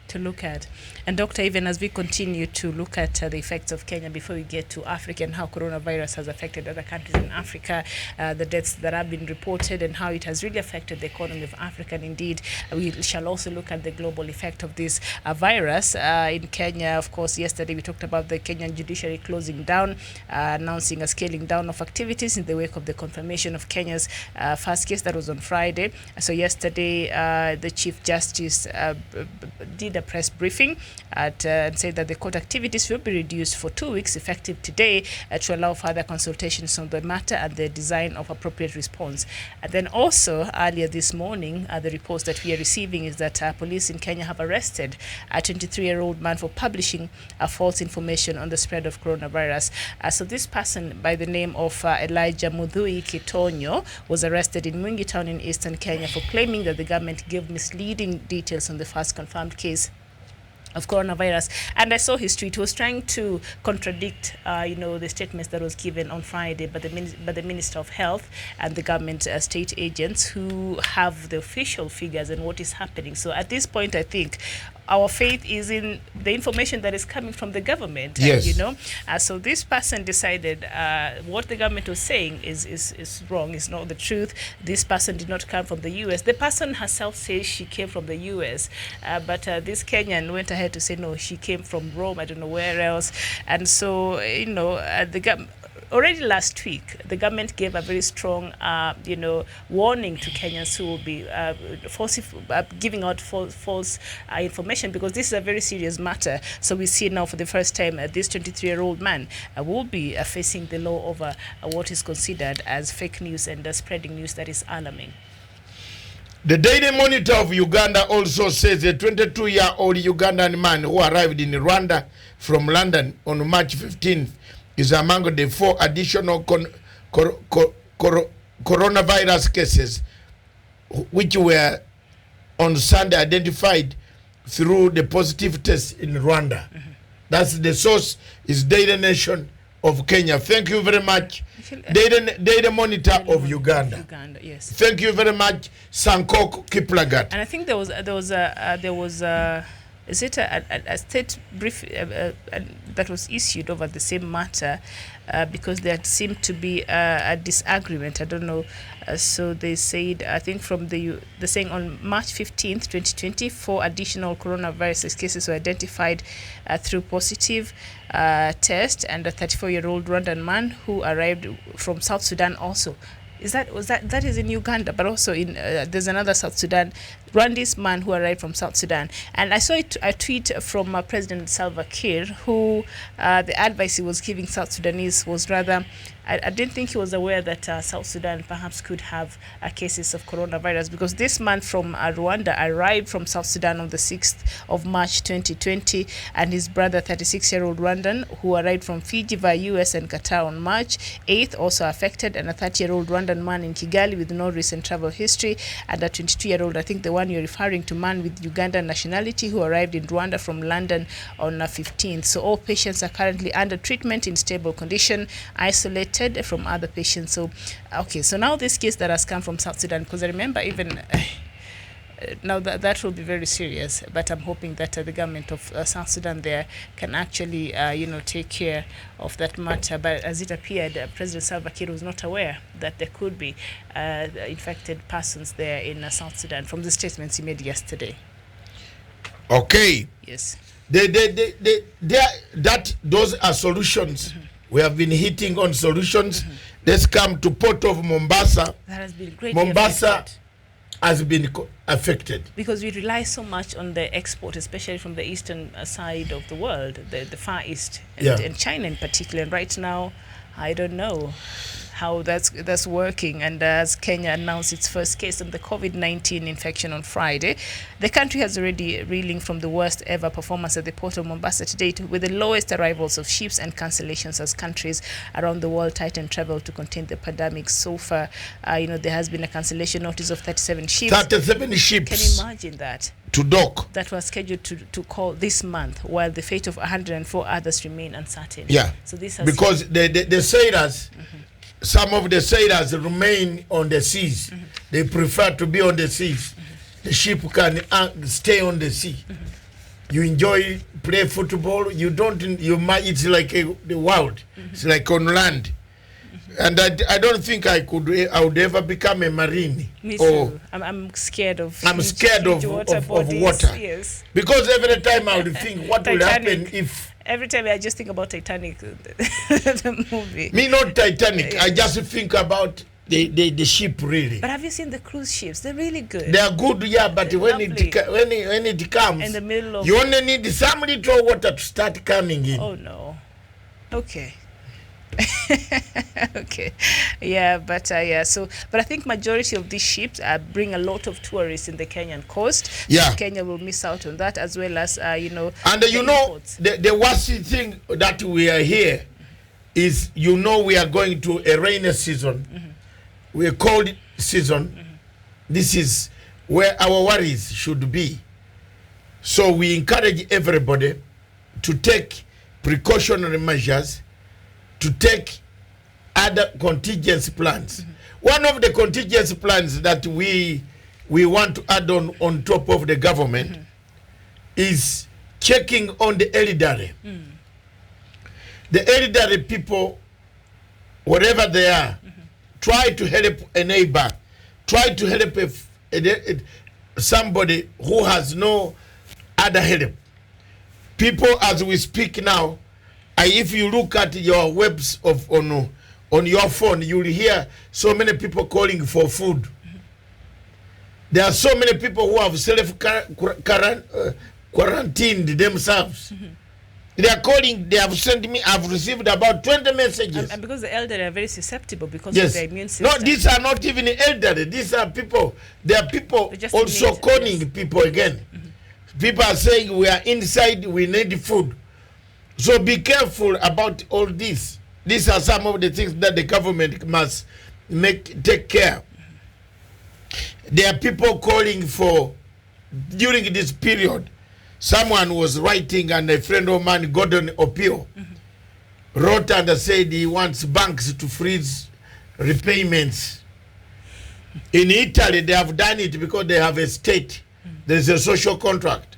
to look at. And Doctor, even as we continue to look at the effects of Kenya before we get to Africa and how coronavirus has affected other countries in Africa, the deaths that have been reported and how it has really affected the economy of Africa. And indeed, we shall also look at the global effect of this virus. In Kenya, of course, yesterday we talked about the Kenyan judiciary closing down, announcing a scaling down of activities in the wake of the confirmation of Kenya's first case. That was on Friday. So yesterday, the Chief Justice did a press briefing and said that the court activities will be reduced for 2 weeks effective today to allow further consultations on the matter and the design of appropriate response. And then also earlier this morning, the reports that we are receiving is that police in Kenya have arrested a 23-year-old man for publishing false information on the spread of coronavirus. So this person by the name of Elijah Mudhui Kitonyo was arrested in Mwingi town in eastern Kenya for claiming that the government gave misleading details on the first confirmed case of coronavirus. And I saw his tweet. He was trying to contradict, the statements that was given on Friday by the Minister of Health and the government state agents who have the official figures and what is happening. So at this point, I think our faith is in the information that is coming from the government. Yes. So this person decided what the government was saying is wrong, is not the truth. This person did not come from the U.S. The person herself says she came from the U.S., but this Kenyan went ahead to say, no, she came from Rome, I don't know where else. And so, the government, already last week, the government gave a very strong, warning to Kenyans who will be giving out false information, because this is a very serious matter. So we see now for the first time this 23-year-old man will be facing the law over what is considered as fake news and spreading news that is alarming. The Daily Monitor of Uganda also says a 22-year-old Ugandan man who arrived in Rwanda from London on March 15th is among the 4 additional coronavirus cases which were on Sunday identified through the positive test in Rwanda. That's the source is Daily Nation of Kenya. Thank you very much. Daily Monitor of Uganda. Yes. Thank you very much, Sankok Kiplagat. And I think there was is it a state brief that was issued over the same matter because there seemed to be a disagreement. I don't know. So they said, I think from they're saying on March 15th, 2020, 4 additional coronavirus cases were identified through positive test, and a 34-year-old Rwandan man who arrived from South Sudan also. That is in Uganda, but also in there's another South Sudan Rwandese man who arrived from South Sudan. And I saw a tweet from President Salva Kiir, who the advice he was giving South Sudanese was rather, I didn't think he was aware that South Sudan perhaps could have cases of coronavirus, because this man from Rwanda arrived from South Sudan on the 6th of March 2020, and his brother, 36-year-old Rwandan, who arrived from Fiji via US and Qatar on March 8th, also affected, and a 30-year-old Rwandan man in Kigali with no recent travel history, and a 22-year-old, I think the one you're referring to, man with Ugandan nationality who arrived in Rwanda from London on 15th. So all patients are currently under treatment in stable condition, isolated from other patients. So, okay, so now this case that has come from South Sudan, because I remember even now that will be very serious, but I'm hoping that the government of South Sudan there can actually, take care of that matter. But as it appeared, President Salva Kiir was not aware that there could be infected persons there in South Sudan from the statements he made yesterday. Okay. Yes. Those are solutions. We have been hitting on solutions. Let's come to Port of Mombasa. That has been great. Mombasa has been affected. Because we rely so much on the export, especially from the eastern side of the world, the Far East, and China in particular. And right now, I don't know how that's working. And as Kenya announced its first case of the COVID-19 infection on Friday, the country has already reeling from the worst ever performance at the port of Mombasa to date, with the lowest arrivals of ships and cancellations as countries around the world tighten travel to contain the pandemic. So far, there has been a cancellation notice of 37 ships. 37 ships. Can you imagine that? To dock. That was scheduled to call this month, while the fate of 104 others remain uncertain. Yeah. So this has because the sailors, some of the sailors remain on the seas. They prefer to be on the seas. The ship can stay on the sea. You enjoy play football. You don't. It's like the world. It's like on land. And I don't think I would ever become a marine. Me too. I'm scared of. I'm scared of water. Yes. Because every time I would think, what will happen if? Every time I just think about Titanic, the movie. Me not Titanic. I just think about the ship really. But have you seen the cruise ships? They're really good. They are good, yeah. But when it comes, in the middle of, you only need some little water to start coming in. Oh no. Okay. Okay, yeah, but but I think majority of these ships bring a lot of tourists in the Kenyan coast. Yeah, so Kenya will miss out on that, as well as And the worst thing that we are here is, we are going to a rainy season. We are cold season. This is where our worries should be. So we encourage everybody to take precautionary measures, to take other contingency plans. One of the contingency plans that we want to add on top of the government is checking on the elderly. The elderly people, wherever they are, try to help a neighbor, try to help somebody who has no other help. People, as we speak now, if you look at your webs on your phone, you will hear so many people calling for food. There are so many people who have quarantined themselves. They are calling, they have sent me, I've received about 20 messages. And because the elderly are very susceptible because of their immune system. No, these are not even elderly. These are people, there are people also calling people again. People are saying, we are inside, we need food. So be careful about all this. These are some of the things that the government must take care. There are people calling for, during this period, someone was writing, and a friend of mine, Gordon Opio, wrote and said he wants banks to freeze repayments. In Italy, they have done it because they have a state. There's a social contract.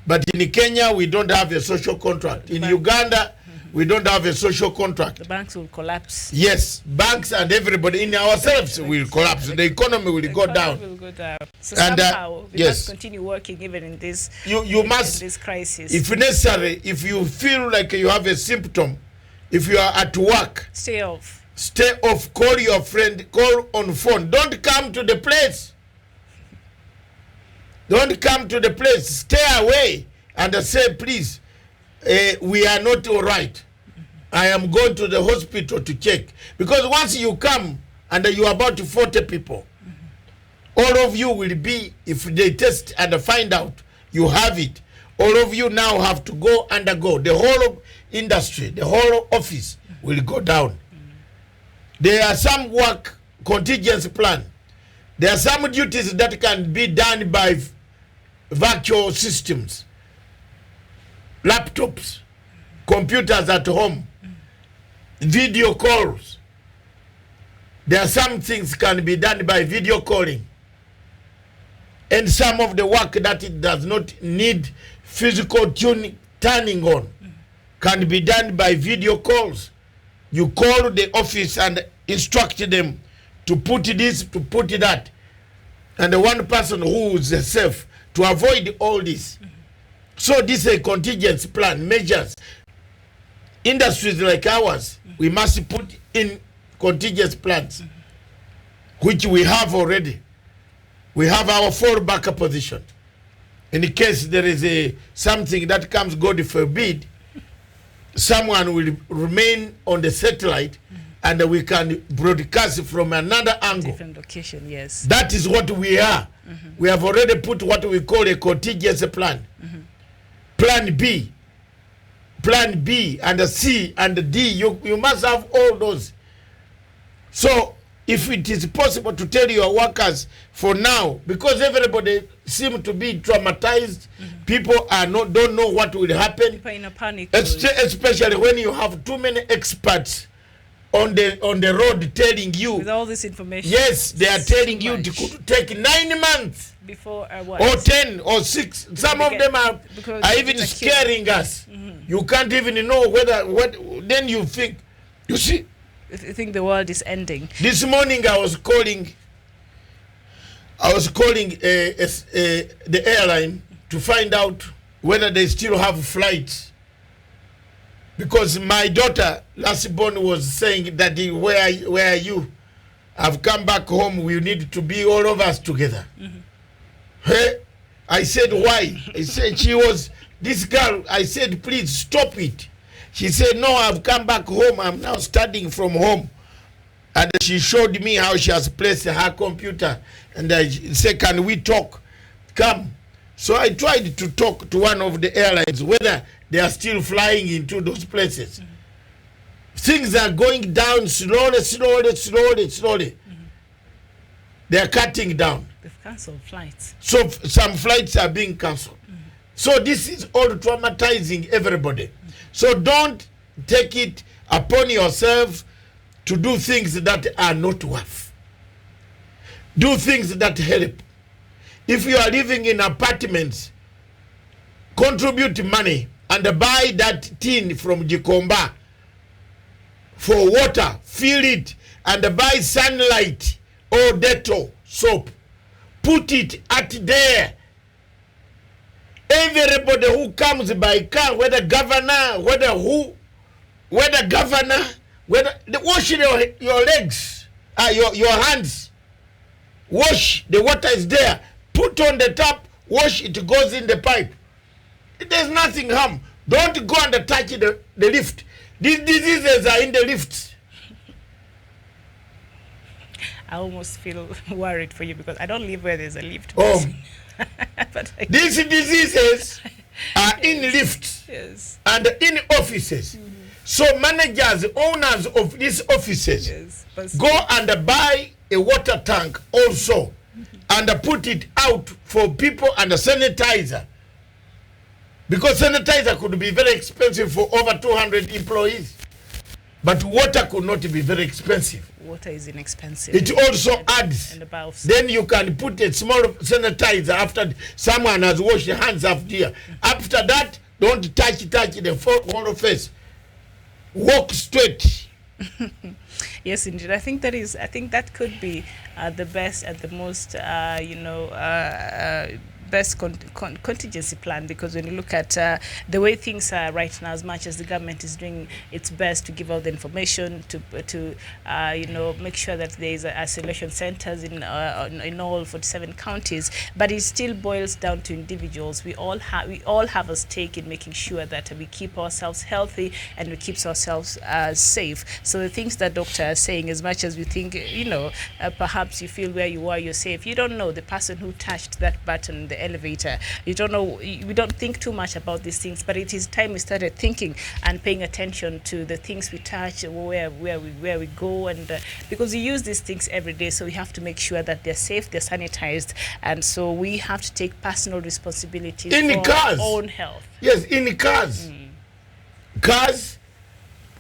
But in Kenya, we don't have a social contract. In Uganda, we don't have a social contract. The banks will collapse. Yes, banks and everybody in ourselves will collapse. The economy will go down. So somehow we must continue working even in this. You must, in this crisis. if necessary, if you feel like you have a symptom, if you are at work, stay off. Stay off. Call your friend. Call on phone. Don't come to the place. Don't come to the place. Stay away and say, please, we are not all right. I am going to the hospital to check. Because once you come and you are about 40 people, all of you will be, if they test and find out you have it, all of you now have to undergo. The whole industry, the whole office will go down. There are some work contingency plan. There are some duties that can be done by virtual systems, laptops, computers at home, video calls. There are some things can be done by video calling. And some of the work that it does not need physical turning on can be done by video calls. You call the office and instruct them to put this, to put that. And the one person who is safe to avoid all this. So this is a contingency plan, measures. Industries like ours, we must put in contingency plans, which we have already. we have our fallback position. In case there is something that comes, God forbid, someone will remain on the satellite and we can broadcast from another angle. Different location, yes. That is what we are. We have already put what we call a contingency plan. Plan B. Plan B and C and D. You must have all those. So if it is possible to tell your workers for now, because everybody seems to be traumatized, people don't know what will happen. People in a panic. Especially when you have too many experts on the road telling you. With all this information. Yes, they are telling you it could take 9 months. Before what? Or 10 or 6. Some of them are even scaring us. You can't even know then you think, you see. You think the world is ending. This morning I was calling the airline to find out whether they still have flights. Because my daughter, last born, was saying, Daddy, where are you? I've come back home. We need to be all of us together. Hey, I said, why? I said, this girl, I said, please stop it. She said, no, I've come back home. I'm now studying from home. And she showed me how she has placed her computer. And I said, can we talk? Come. So I tried to talk to one of the airlines, whether they are still flying into those places. Things are going down slowly. They are cutting down. They've cancelled flights. So some flights are being cancelled. So this is all traumatizing everybody. So don't take it upon yourself to do things that are not worth. Do things that help. If you are living in apartments, contribute money and buy that tin from Gikomba for water, fill it, and buy Sunlight or Dettol soap. Put it at there. Everybody who comes by car, whether governor, wash your legs, your hands. Wash, the water is there. Put on the tap, wash, it goes in the pipe. There's nothing harm. Don't go and touch the lift. These diseases are in the lifts. I almost feel worried for you because I don't live where there's a lift. Oh. But These diseases are in lifts and in offices. So managers, owners of these offices, go and buy a water tank also and put it out for people and a sanitizer. Because sanitizer could be very expensive for over 200 employees. But water could not be very expensive. Water is inexpensive. It also adds. Then you can put a small sanitizer after someone has washed their hands after. After that, don't touch the whole face. Walk straight. Yes, indeed. I think that could be the best and the most, best contingency plan, because when you look at the way things are right now, as much as the government is doing its best to give out the information to make sure that there is isolation centers in all 47 counties, but it still boils down to individuals. We all have a stake in making sure that we keep ourselves healthy and we keep ourselves safe. So the things that doctor is saying, as much as we think, perhaps you feel where you are, you're safe, you don't know the person who touched that button, the elevator. You don't know. We don't think too much about these things, but it is time we started thinking and paying attention to the things we touch, where we go, and because we use these things every day, so we have to make sure that they're safe, they're sanitized, and so we have to take personal responsibility for our own health. Yes, in cars. Cars,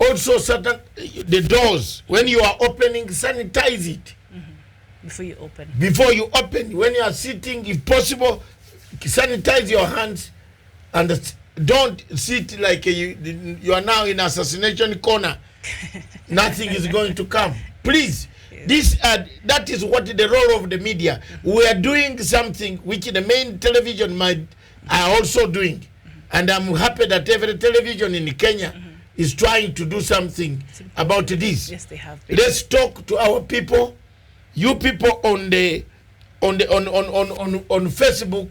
also the doors, when you are opening, sanitize it. Before you open, when you are sitting, if possible, sanitize your hands and don't sit like you are now in assassination corner. Nothing is going to come. Please, that is what the role of the media. We are doing something which the main television are also doing. And I'm happy that every television in Kenya is trying to do something about this. Yes, they have. Let's talk to our people. You people on the on Facebook,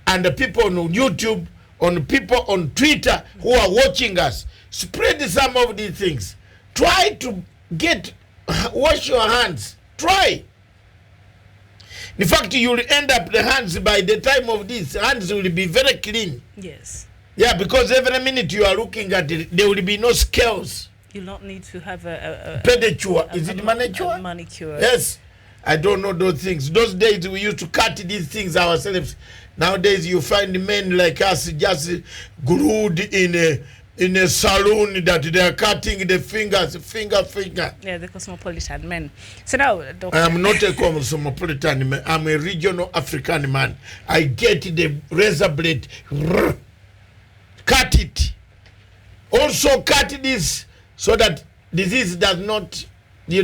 and the people on YouTube, on people on Twitter who are watching us. Spread some of these things. Try to wash your hands. Try. In fact, you'll end up the hands by the time of this. Hands will be very clean. Yes. Yeah, because every minute you are looking at it, there will be no scales. You'll not need to have a pedicure. Is it manicure? A manicure. Yes. I don't know those things. Those days we used to cut these things ourselves. Nowadays you find men like us just glued in a saloon that they are cutting the fingers, finger. Yeah, the cosmopolitan men. So now, Doctor, I am not a cosmopolitan man. I'm a regional African man. I get the razor blade, cut it. Also cut this so that disease does not, the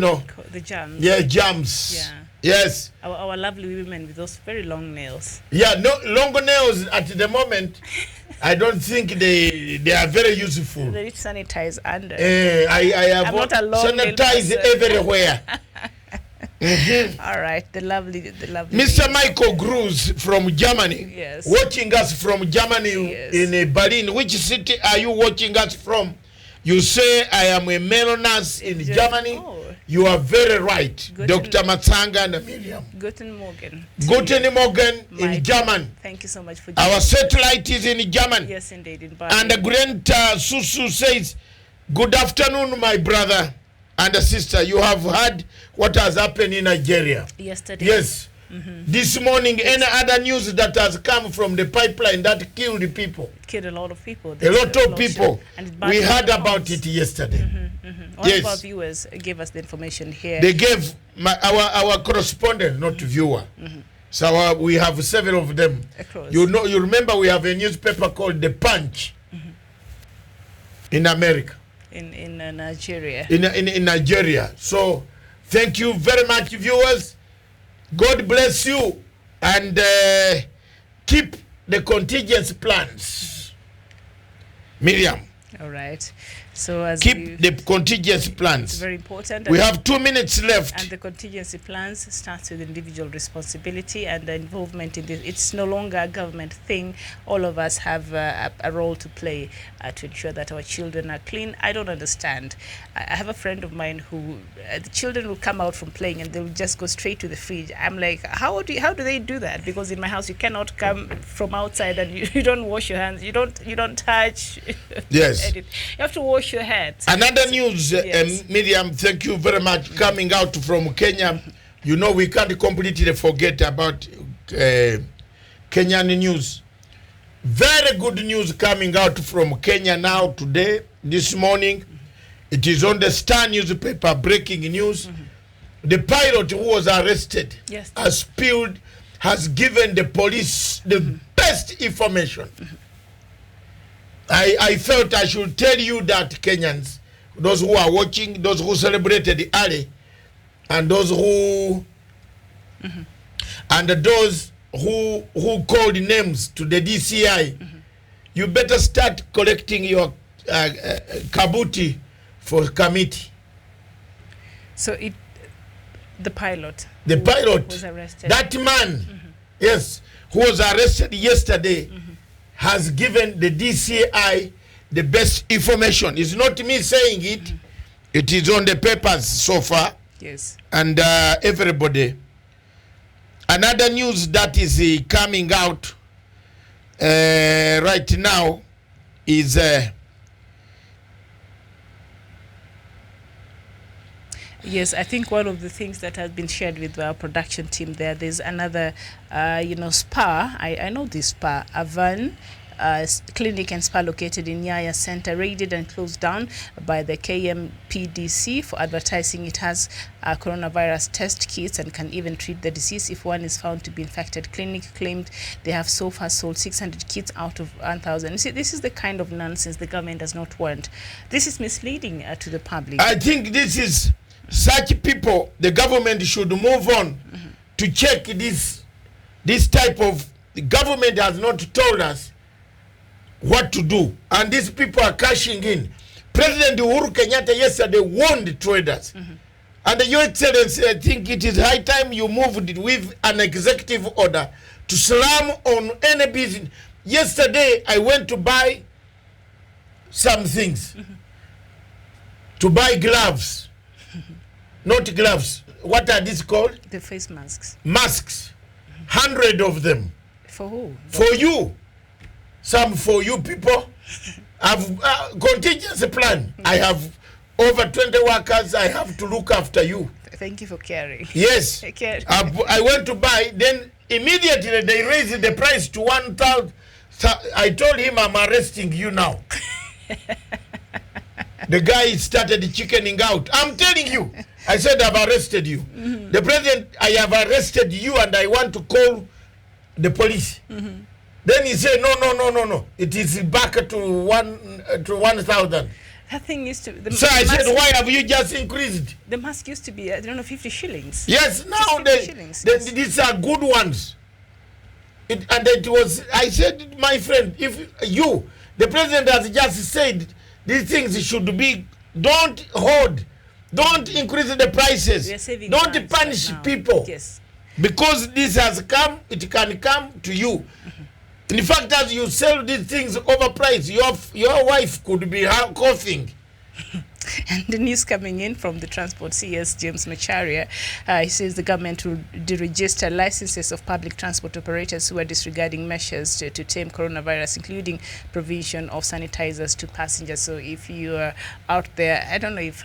germs. Yeah, germs. Yeah. Yes. Our lovely women with those very long nails. Yeah, no long nails at the moment. I don't think they are very useful. They need to sanitize under. I have I'm not a long nail sanitize everywhere. All right, the lovely. Mr. Michael Gruz from Germany. Yes. Watching us from Germany. Yes. In Berlin. Which city are you watching us from? You say I am a male nurse in Germany. Oh. You are very right. Dr. Matsanga and Miriam. Guten Morgen. Guten Morgen in German. Thank you so much for joining. Our satellite is in German. Yes, indeed, in Berlin. And the great Susu says, good afternoon, my brother and sister. You have heard what has happened in Nigeria. Yesterday. Yes. This morning, any other news that has come from the pipeline that killed people? Killed a lot of people. A lot of people. We heard about it yesterday. One of our viewers gave us the information here. They gave our correspondent, not viewer. So we have several of them. Across. You remember we have a newspaper called The Punch in America. In Nigeria. In Nigeria. So thank you very much, viewers. God bless you, and keep the contingency plans. Miriam. All right. So as keep the contingency plans. It's very important. We have 2 minutes left. And the contingency plans starts with individual responsibility and the involvement in this. It's no longer a government thing. All of us have a role to play to ensure that our children are clean. I don't understand. I have a friend of mine who the children will come out from playing and they'll just go straight to the fridge. I'm like, how do they do that? Because in my house you cannot come from outside and you don't wash your hands. You don't touch. Yes. You have to wash your hands. Another news, yes. Miriam, thank you very much. Coming out from Kenya, we can't completely forget about Kenyan news. Very good news coming out from Kenya now today, this morning. It is on the Star newspaper, breaking news. The pilot who was arrested has given the police the best information. I felt I should tell you that, Kenyans, those who are watching, those who celebrated the Ali, and those who who called names to the DCI, you better start collecting your kabuti for committee. So the pilot was arrested. That man, yes, who was arrested yesterday, has given the DCI the best information. It's not me saying it. It is on the papers so far. Yes. And everybody. Another news that is coming out right now is yes, I think one of the things that has been shared with our production team there's another, spa. I know this spa, Avan clinic and spa located in Nyaya Center, raided and closed down by the KMPDC for advertising it has coronavirus test kits and can even treat the disease if one is found to be infected. Clinic claimed they have so far sold 600 kits out of 1,000. You see, this is the kind of nonsense the government does not want. This is misleading to the public. I think this is such people, the government should move on to check this type of, the government has not told us what to do, and these people are cashing in. President Uhuru Kenyatta yesterday warned traders And Your Excellency, I think it is high time you moved with an executive order to slam on any business. Yesterday, I went to buy some things. To buy gloves. Not gloves. What are these called? The face masks. Masks. 100 of them. For who? For you. Some for you people. I've contingency plan. I have over 20 workers. I have to look after you. Thank you for caring. Yes. I went to buy. Then immediately they raised the price to 1,000. I told him, I'm arresting you now. The guy started chickening out. I'm telling you. I said, I've arrested you. The president, I have arrested you and I want to call the police. Then he said, no. It is back to 1,000. That thing used to... So I said, why have you just increased? The mask used to be, I don't know, 50 shillings. Yes, now these are good ones. And it was, I said, my friend, if you, the president has just said, these things should be, don't hoard, don't increase the prices, don't punish people. Yes. Because this has come, it can come to you. In fact, as you sell these things overpriced, your wife could be coughing. And the news coming in from the Transport CS, James Macharia, he says the government will deregister licenses of public transport operators who are disregarding measures to tame coronavirus, including provision of sanitizers to passengers. So if you are out there, I don't know if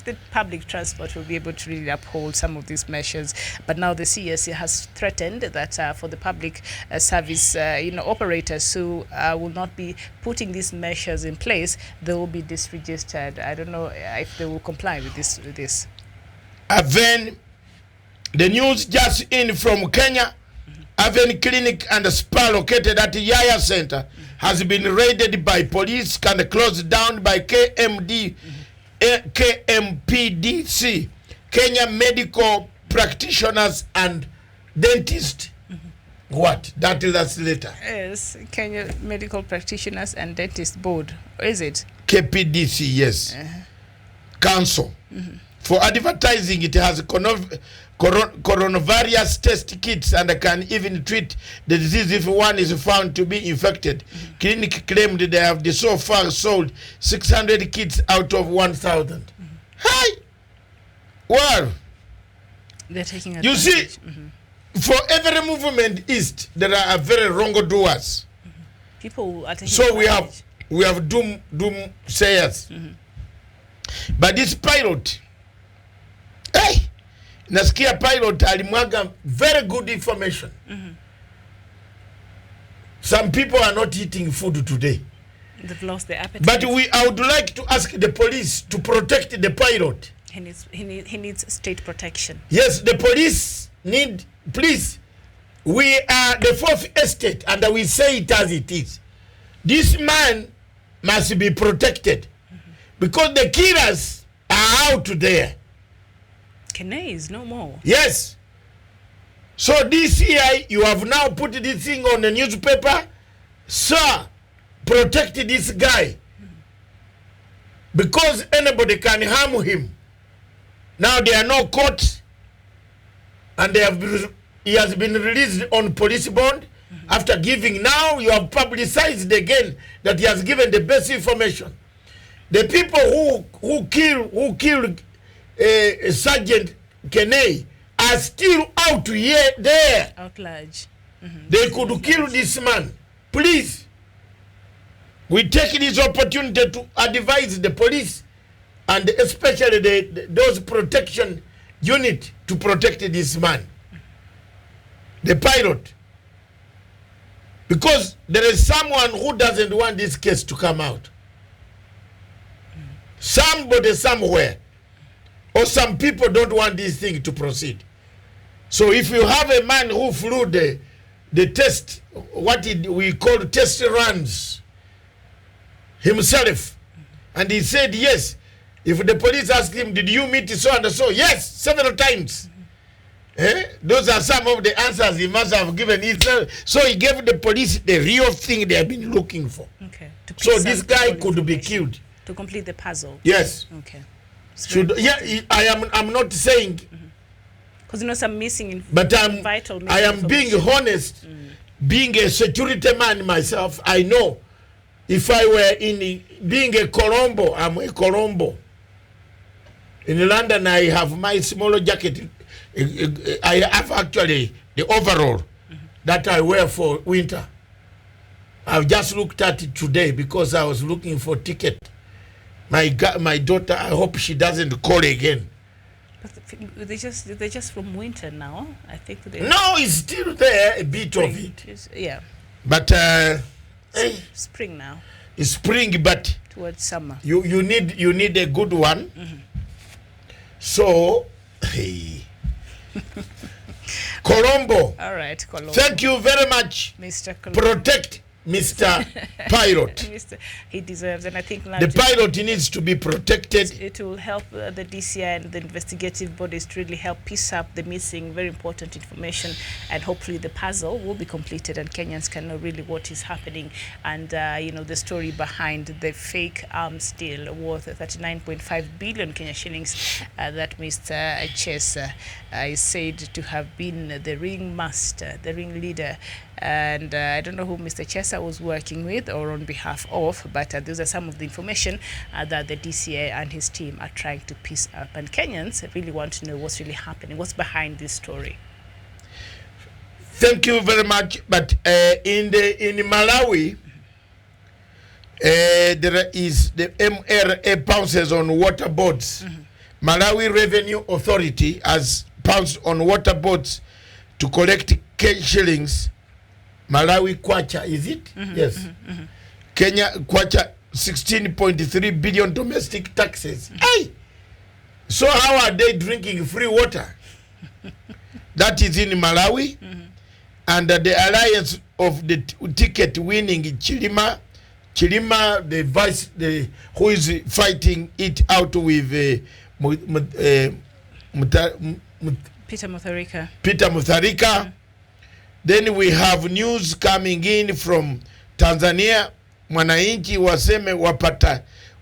the public transport will be able to really uphold some of these measures. But now the CSC has threatened that for the public service, operators who will not be putting these measures in place, they will be disregistered. I don't know if they will comply with this. Then the news just in from Kenya, Aven Clinic and Spa located at Yaya Center has been raided by police and closed down by KMPDC, Kenya Medical Practitioners and Dentists. What? That is us later. Yes, Kenya Medical Practitioners and Dentists Board. Is it? KPDC, yes. Council. For advertising, it has coronavirus test kits and can even treat the disease if one is found to be infected. Clinic claimed they have so far sold 600 kits out of 1,000. Hi! Well, they're taking advantage. You see, for every movement east, there are very wrongdoers. People are taking so advantage. we have doom sayers. But this pilot, hey, nasikia pilot alimwaga very good information. Some people are not eating food today. They've lost their appetite. But I would like to ask the police to protect the pilot. He needs state protection. Yes, the police need, please. We are the fourth estate and we say it as it is. This man must be protected because the killers are out there. Kene is no more. Yes. So DCI, you have now put this thing on the newspaper. Sir, protect this guy. Because anybody can harm him. Now they are not caught. And he has been released on police bond. After giving, now you have publicized again that he has given the best information. The people who killed Sergeant Kenei are still out here there. Out large. They could kill this man. Please, we take this opportunity to advise the police and especially those protection unit to protect this man, the pilot. Because there is someone who doesn't want this case to come out. Somebody somewhere. Or some people don't want this thing to proceed. So if you have a man who flew the test, we call test runs himself, and he said yes. If the police asked him, did you meet so and so? Yes, several times. Those are some of the answers he must have given. So he gave the police the real thing they have been looking for. Okay. So this guy could be killed. To complete the puzzle. Yes. Okay. I'm not saying, because some missing, but vital. I am being honest. Being a security man myself, I know if I were being a Colombo, I'm a Colombo. In London, I have my smaller jacket. I have actually the overall that I wear for winter. I've just looked at it today because I was looking for ticket. My daughter, I hope she doesn't call again. But they're just from winter now. I think no, it's still there, a bit spring. of it. Yeah. But spring now. It's spring, but towards summer. You need a good one. So, Colombo. All right, Colombo. Thank you very much, Mr. Colombo. Protect Mr. Pilot. He deserves, and I think the pilot needs to be protected. It will help the DCI and the investigative bodies to really help piece up the missing, very important information, and hopefully the puzzle will be completed and Kenyans can know really what is happening and the story behind the fake arms deal worth 39.5 billion Kenya shillings that Mr. Chesa is said to have been the ringmaster, the ringleader. And I don't know who Mr. Chesa was working with or on behalf of, but those are some of the information that the DCA and his team are trying to piece up. And Kenyans really want to know what's really happening, what's behind this story. Thank you very much. But in Malawi, there is the MRA pounces on water boards. Malawi Revenue Authority has pounced on water boards to collect cash shillings. Malawi kwacha, is it? Yes. Kenya kwacha 16.3 billion domestic taxes. Hey! So how are they drinking free water? That is in Malawi. And the alliance of the ticket winning Chilima, who is fighting it out with Peter Mutharika. Then we have news coming in from Tanzania. Mwananchi waseme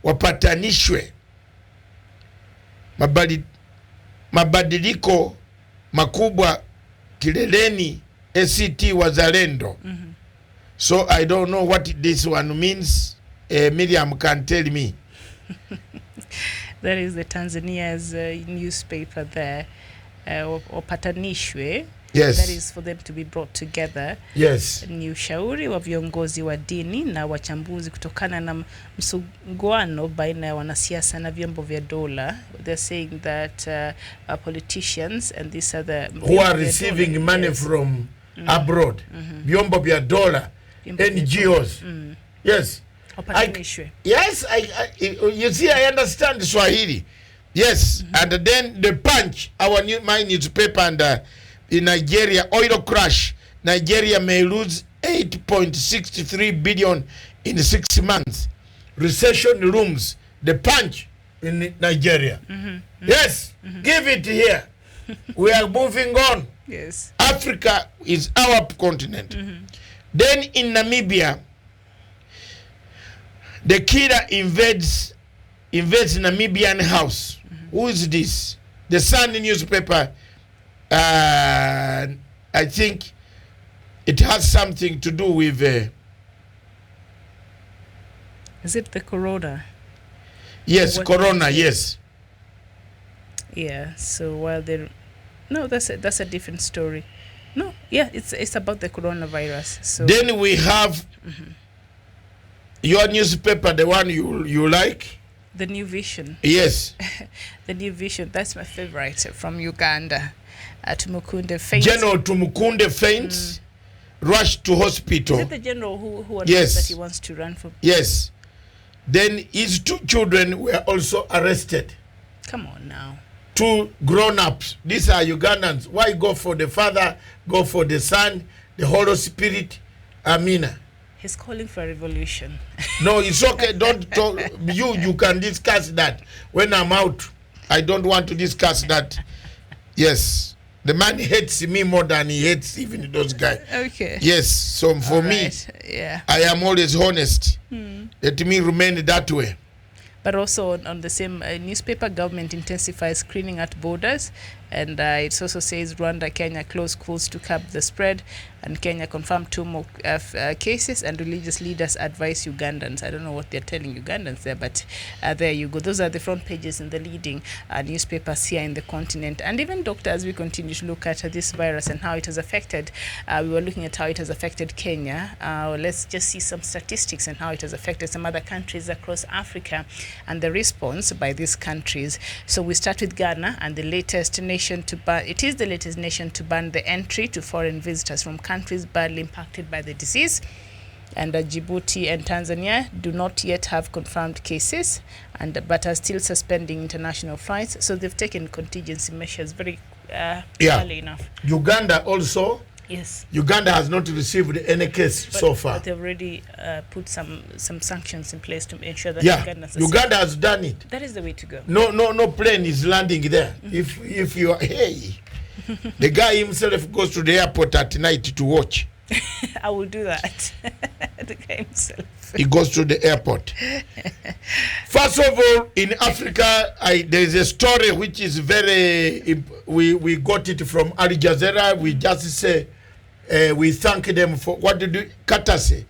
wapatanishwe. Mabadiliko makubwa kileleni ACT Wazalendo. So I don't know what this one means. Miriam can tell me. That is the Tanzania's newspaper there. Wapatanishwe. Yes. That is for them to be brought together. Yes. Ni ushauri wa viongozi wa dini na wachambuzi kutokana na msuguano baina ya wanasiasa na vyombo vya dola. They're saying that politicians and these other who are receiving money from abroad, vyombo vya dola, NGOs. Yes. Yes, you see, I understand Swahili. Yes, and then the Punch, my newspaper, and in Nigeria, oil crash. Nigeria may lose 8.63 billion in 6 months. Recession looms. The Punch in Nigeria. Yes, give it here. We are moving on. Yes. Africa is our continent. Then in Namibia, the killer invades Namibian house. Who is this? The Sun newspaper. I think it has something to do with. Is it the corona? Yes, corona. Yes. Yeah. So while they, no, that's a different story. No, yeah, it's about the coronavirus. So then we have your newspaper, the one you like. The New Vision. Yes. The New Vision. That's my favorite from Uganda. Tumukunde faints. General Tumukunde faints. Rushed to hospital. Is it the general who announced that he wants to run for? Yes. Then his 2 children were also arrested. Come on now. 2 grown-ups. These are Ugandans. Why go for the father, go for the son, the Holy Spirit? Amina. He's calling for a revolution. No, it's okay. Don't talk. You can discuss that. When I'm out, I don't want to discuss that. Yes. The man hates me more than he hates even those guys. Okay. Yes. So for me, yeah, I am always honest. Let me remain that way. But also on the same newspaper, government intensifies screening at borders. And it also says Rwanda, Kenya close schools to curb the spread. And Kenya confirmed 2 more cases. And religious leaders advise Ugandans. I don't know what they're telling Ugandans there, but there you go. Those are the front pages in the leading newspapers here in the continent. And even, Doctor, as we continue to look at this virus and how it has affected, we were looking at how it has affected Kenya. Let's just see some statistics and how it has affected some other countries across Africa and the response by these countries. So we start with Ghana, and the latest nation to ban, it is the latest nation to ban the entry to foreign visitors from countries badly impacted by the disease. And Djibouti and Tanzania do not yet have confirmed cases, but are still suspending international flights. So they've taken contingency measures very early enough. Uganda also. Yes. Uganda has not received any case so far. But they've already put some sanctions in place to ensure that Uganda has done it. That is the way to go. No plane is landing there. If you are, the guy himself goes to the airport at night to watch. I will do that. The guy himself. He goes to the airport. First of all, in Africa, there is a story which is very. We got it from Al Jazeera. We just say we thank them for what did you courtesy.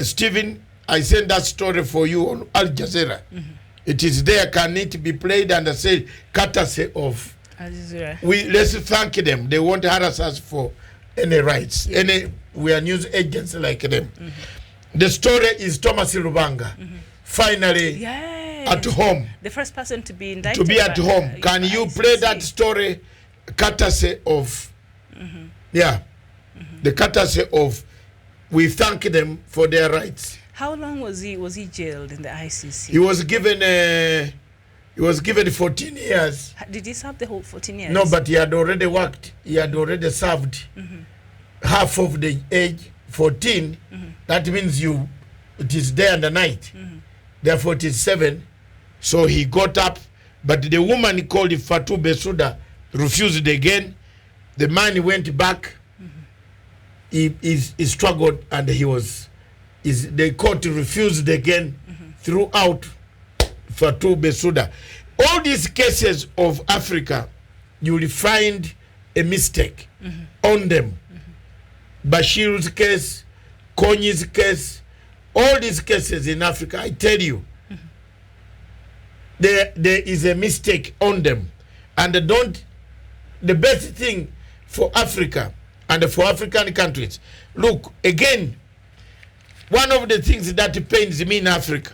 Stephen, I sent that story for you on Al Jazeera. It is there. Can it be played? And I say courtesy of. Al Jazeera. Let's thank them. They won't harass us for any rights. We are news agents like them. The story is Thomas Lubanga, finally at home. The first person to be indicted. To be at home. Can you play that story, courtesy of, the courtesy of, we thank them for their rights. How long was he jailed in the ICC? He was given 14 years. Did he serve the whole 14 years? No, but he had already worked. He had already served half of the age, 14. That means it is day and the night. Therefore, it is 7. So he got up, but the woman called Fatou Bensouda refused again. The man went back. He struggled, and the court refused again throughout Fatou Bensouda. All these cases of Africa, you will find a mistake on them. Bashir's case, Konyi's case, all these cases in Africa, I tell you, there is a mistake on them. And the best thing for Africa and for African countries, look, again, one of the things that pains me in Africa,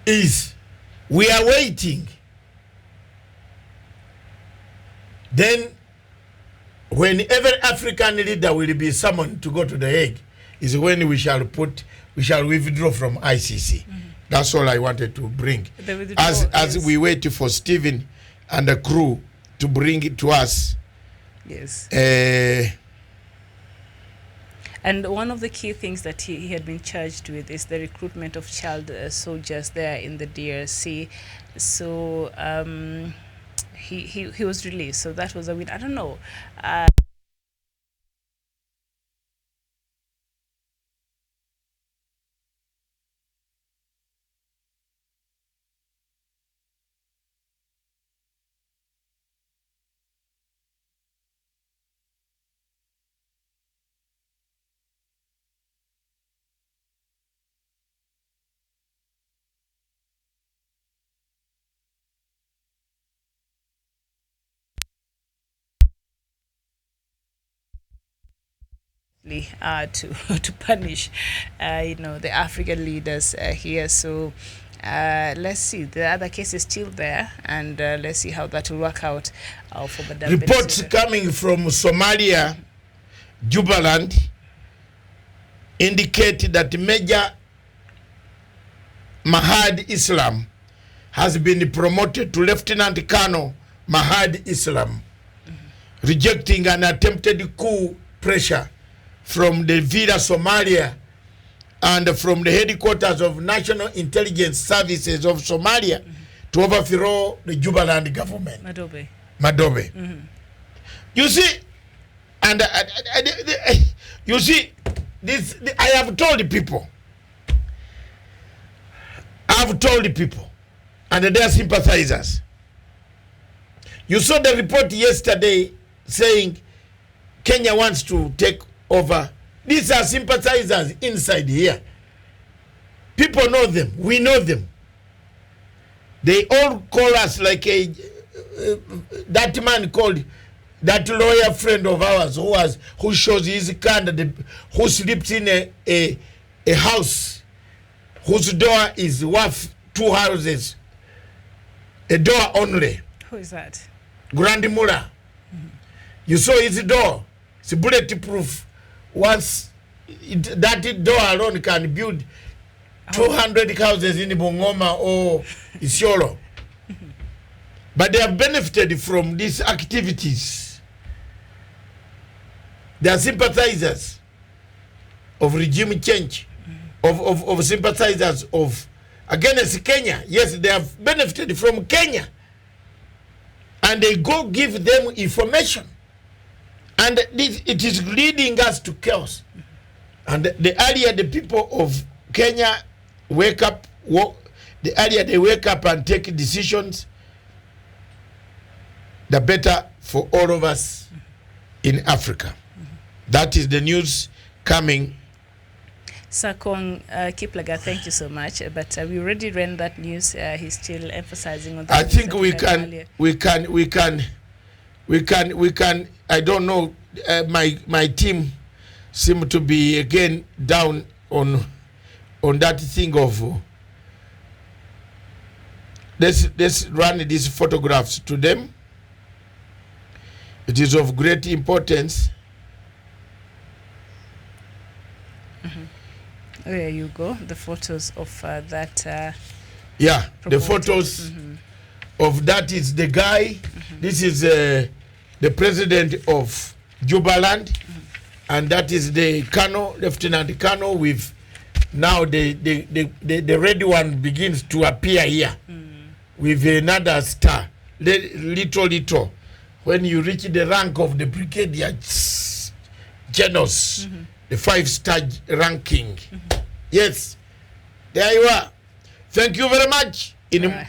is we are waiting. Then when every African leader will be summoned to go to The Hague is when we shall withdraw from ICC. That's all I wanted to bring. As we wait for Stephen and the crew to bring it to us. Yes. And one of the key things that he had been charged with is the recruitment of child soldiers there in the DRC. So he was released. So that was a win. I don't know. To punish the African leaders here. So let's see, the other case is still there, and let's see how that will work out for Madam Reports Bensouda. coming from Somalia, Jubaland, indicate that Major Mahad Islam has been promoted to Lieutenant Colonel Mahad Islam, rejecting an attempted coup pressure from the Villa Somalia and from the headquarters of National Intelligence Services of Somalia to overthrow the Jubaland government. Madobe. You see, and you see, I have told the people, and they are sympathizers. You saw the report yesterday saying Kenya wants to take over. These are sympathizers inside here. People know them. We know them. They all call us like that man called, that lawyer friend of ours who shows his candidate, who sleeps in a house whose door is worth 2 houses. A door only. Who is that? Grandi Mula. You saw his door. It's bulletproof. Once that door alone can build 200 houses in Bungoma or Isiolo. But they have benefited from these activities. They are sympathizers of regime change, of sympathizers of against Kenya. Yes, they have benefited from Kenya. And they go give them information. And it is leading us to chaos. And the earlier the people of Kenya wake up, the earlier they wake up and take decisions, the better for all of us in Africa. That is the news coming. Sakong Kiplaga, thank you so much. But we already ran that news. He's still emphasizing on that. I think we can. I don't know. My team seem to be again down on that thing of. Let's run these photographs to them. It is of great importance. There you go. The photos of that. Yeah, the photos of that is the guy. This is the president of Jubaland, and that is the Colonel, Lieutenant Colonel. With now the red one begins to appear here with another star. Little. When you reach the rank of the brigadier generals, the 5-star ranking. Yes, there you are. Thank you very much. In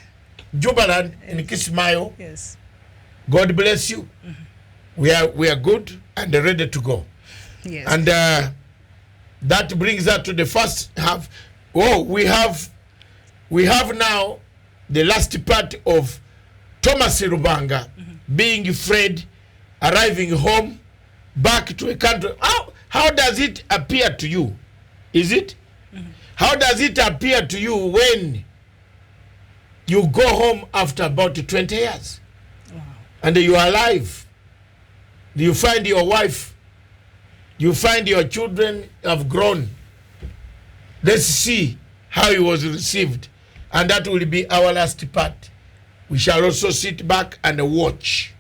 Jubaland, in Kismayo. Yes. God bless you. We are good and ready to go. Yes. And that brings us to the first half. Oh, we have now the last part of Thomas Lubanga being freed, arriving home, back to a country. How does it appear to you? Is it? How does it appear to you when you go home after about 20 years? Wow. And you are alive? Do you find your wife? You find your children have grown? Let's see how he was received. And that will be our last part. We shall also sit back and watch.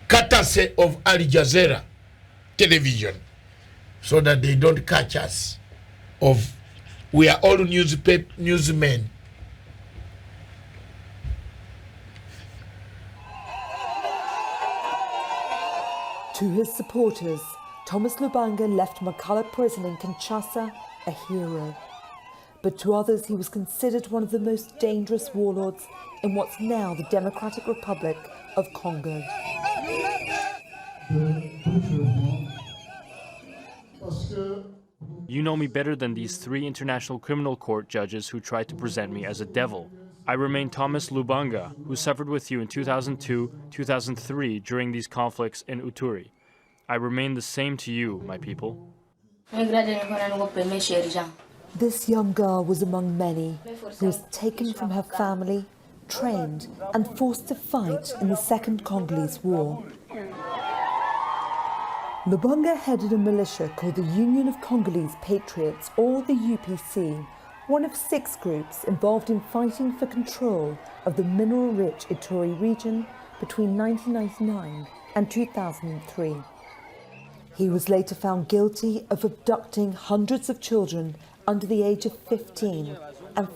Courtesy of Al Jazeera television, so that they don't catch us. We are all newsmen. To his supporters, Thomas Lubanga left Makala prison in Kinshasa a hero. But to others, he was considered one of the most dangerous warlords in what's now the Democratic Republic of Congo. You know me better than these 3 International Criminal Court judges who tried to present me as a devil. I remain Thomas Lubanga, who suffered with you in 2002, 2003 during these conflicts in Uturi. I remain the same to you, my people. This young girl was among many who was taken from her family, trained and forced to fight in the Second Congolese War. Lubanga headed a militia called the Union of Congolese Patriots, or the UPC, one of 6 groups involved in fighting for control of the mineral-rich Ituri region between 1999 and 2003. He was later found guilty of abducting hundreds of children under the age of 15 and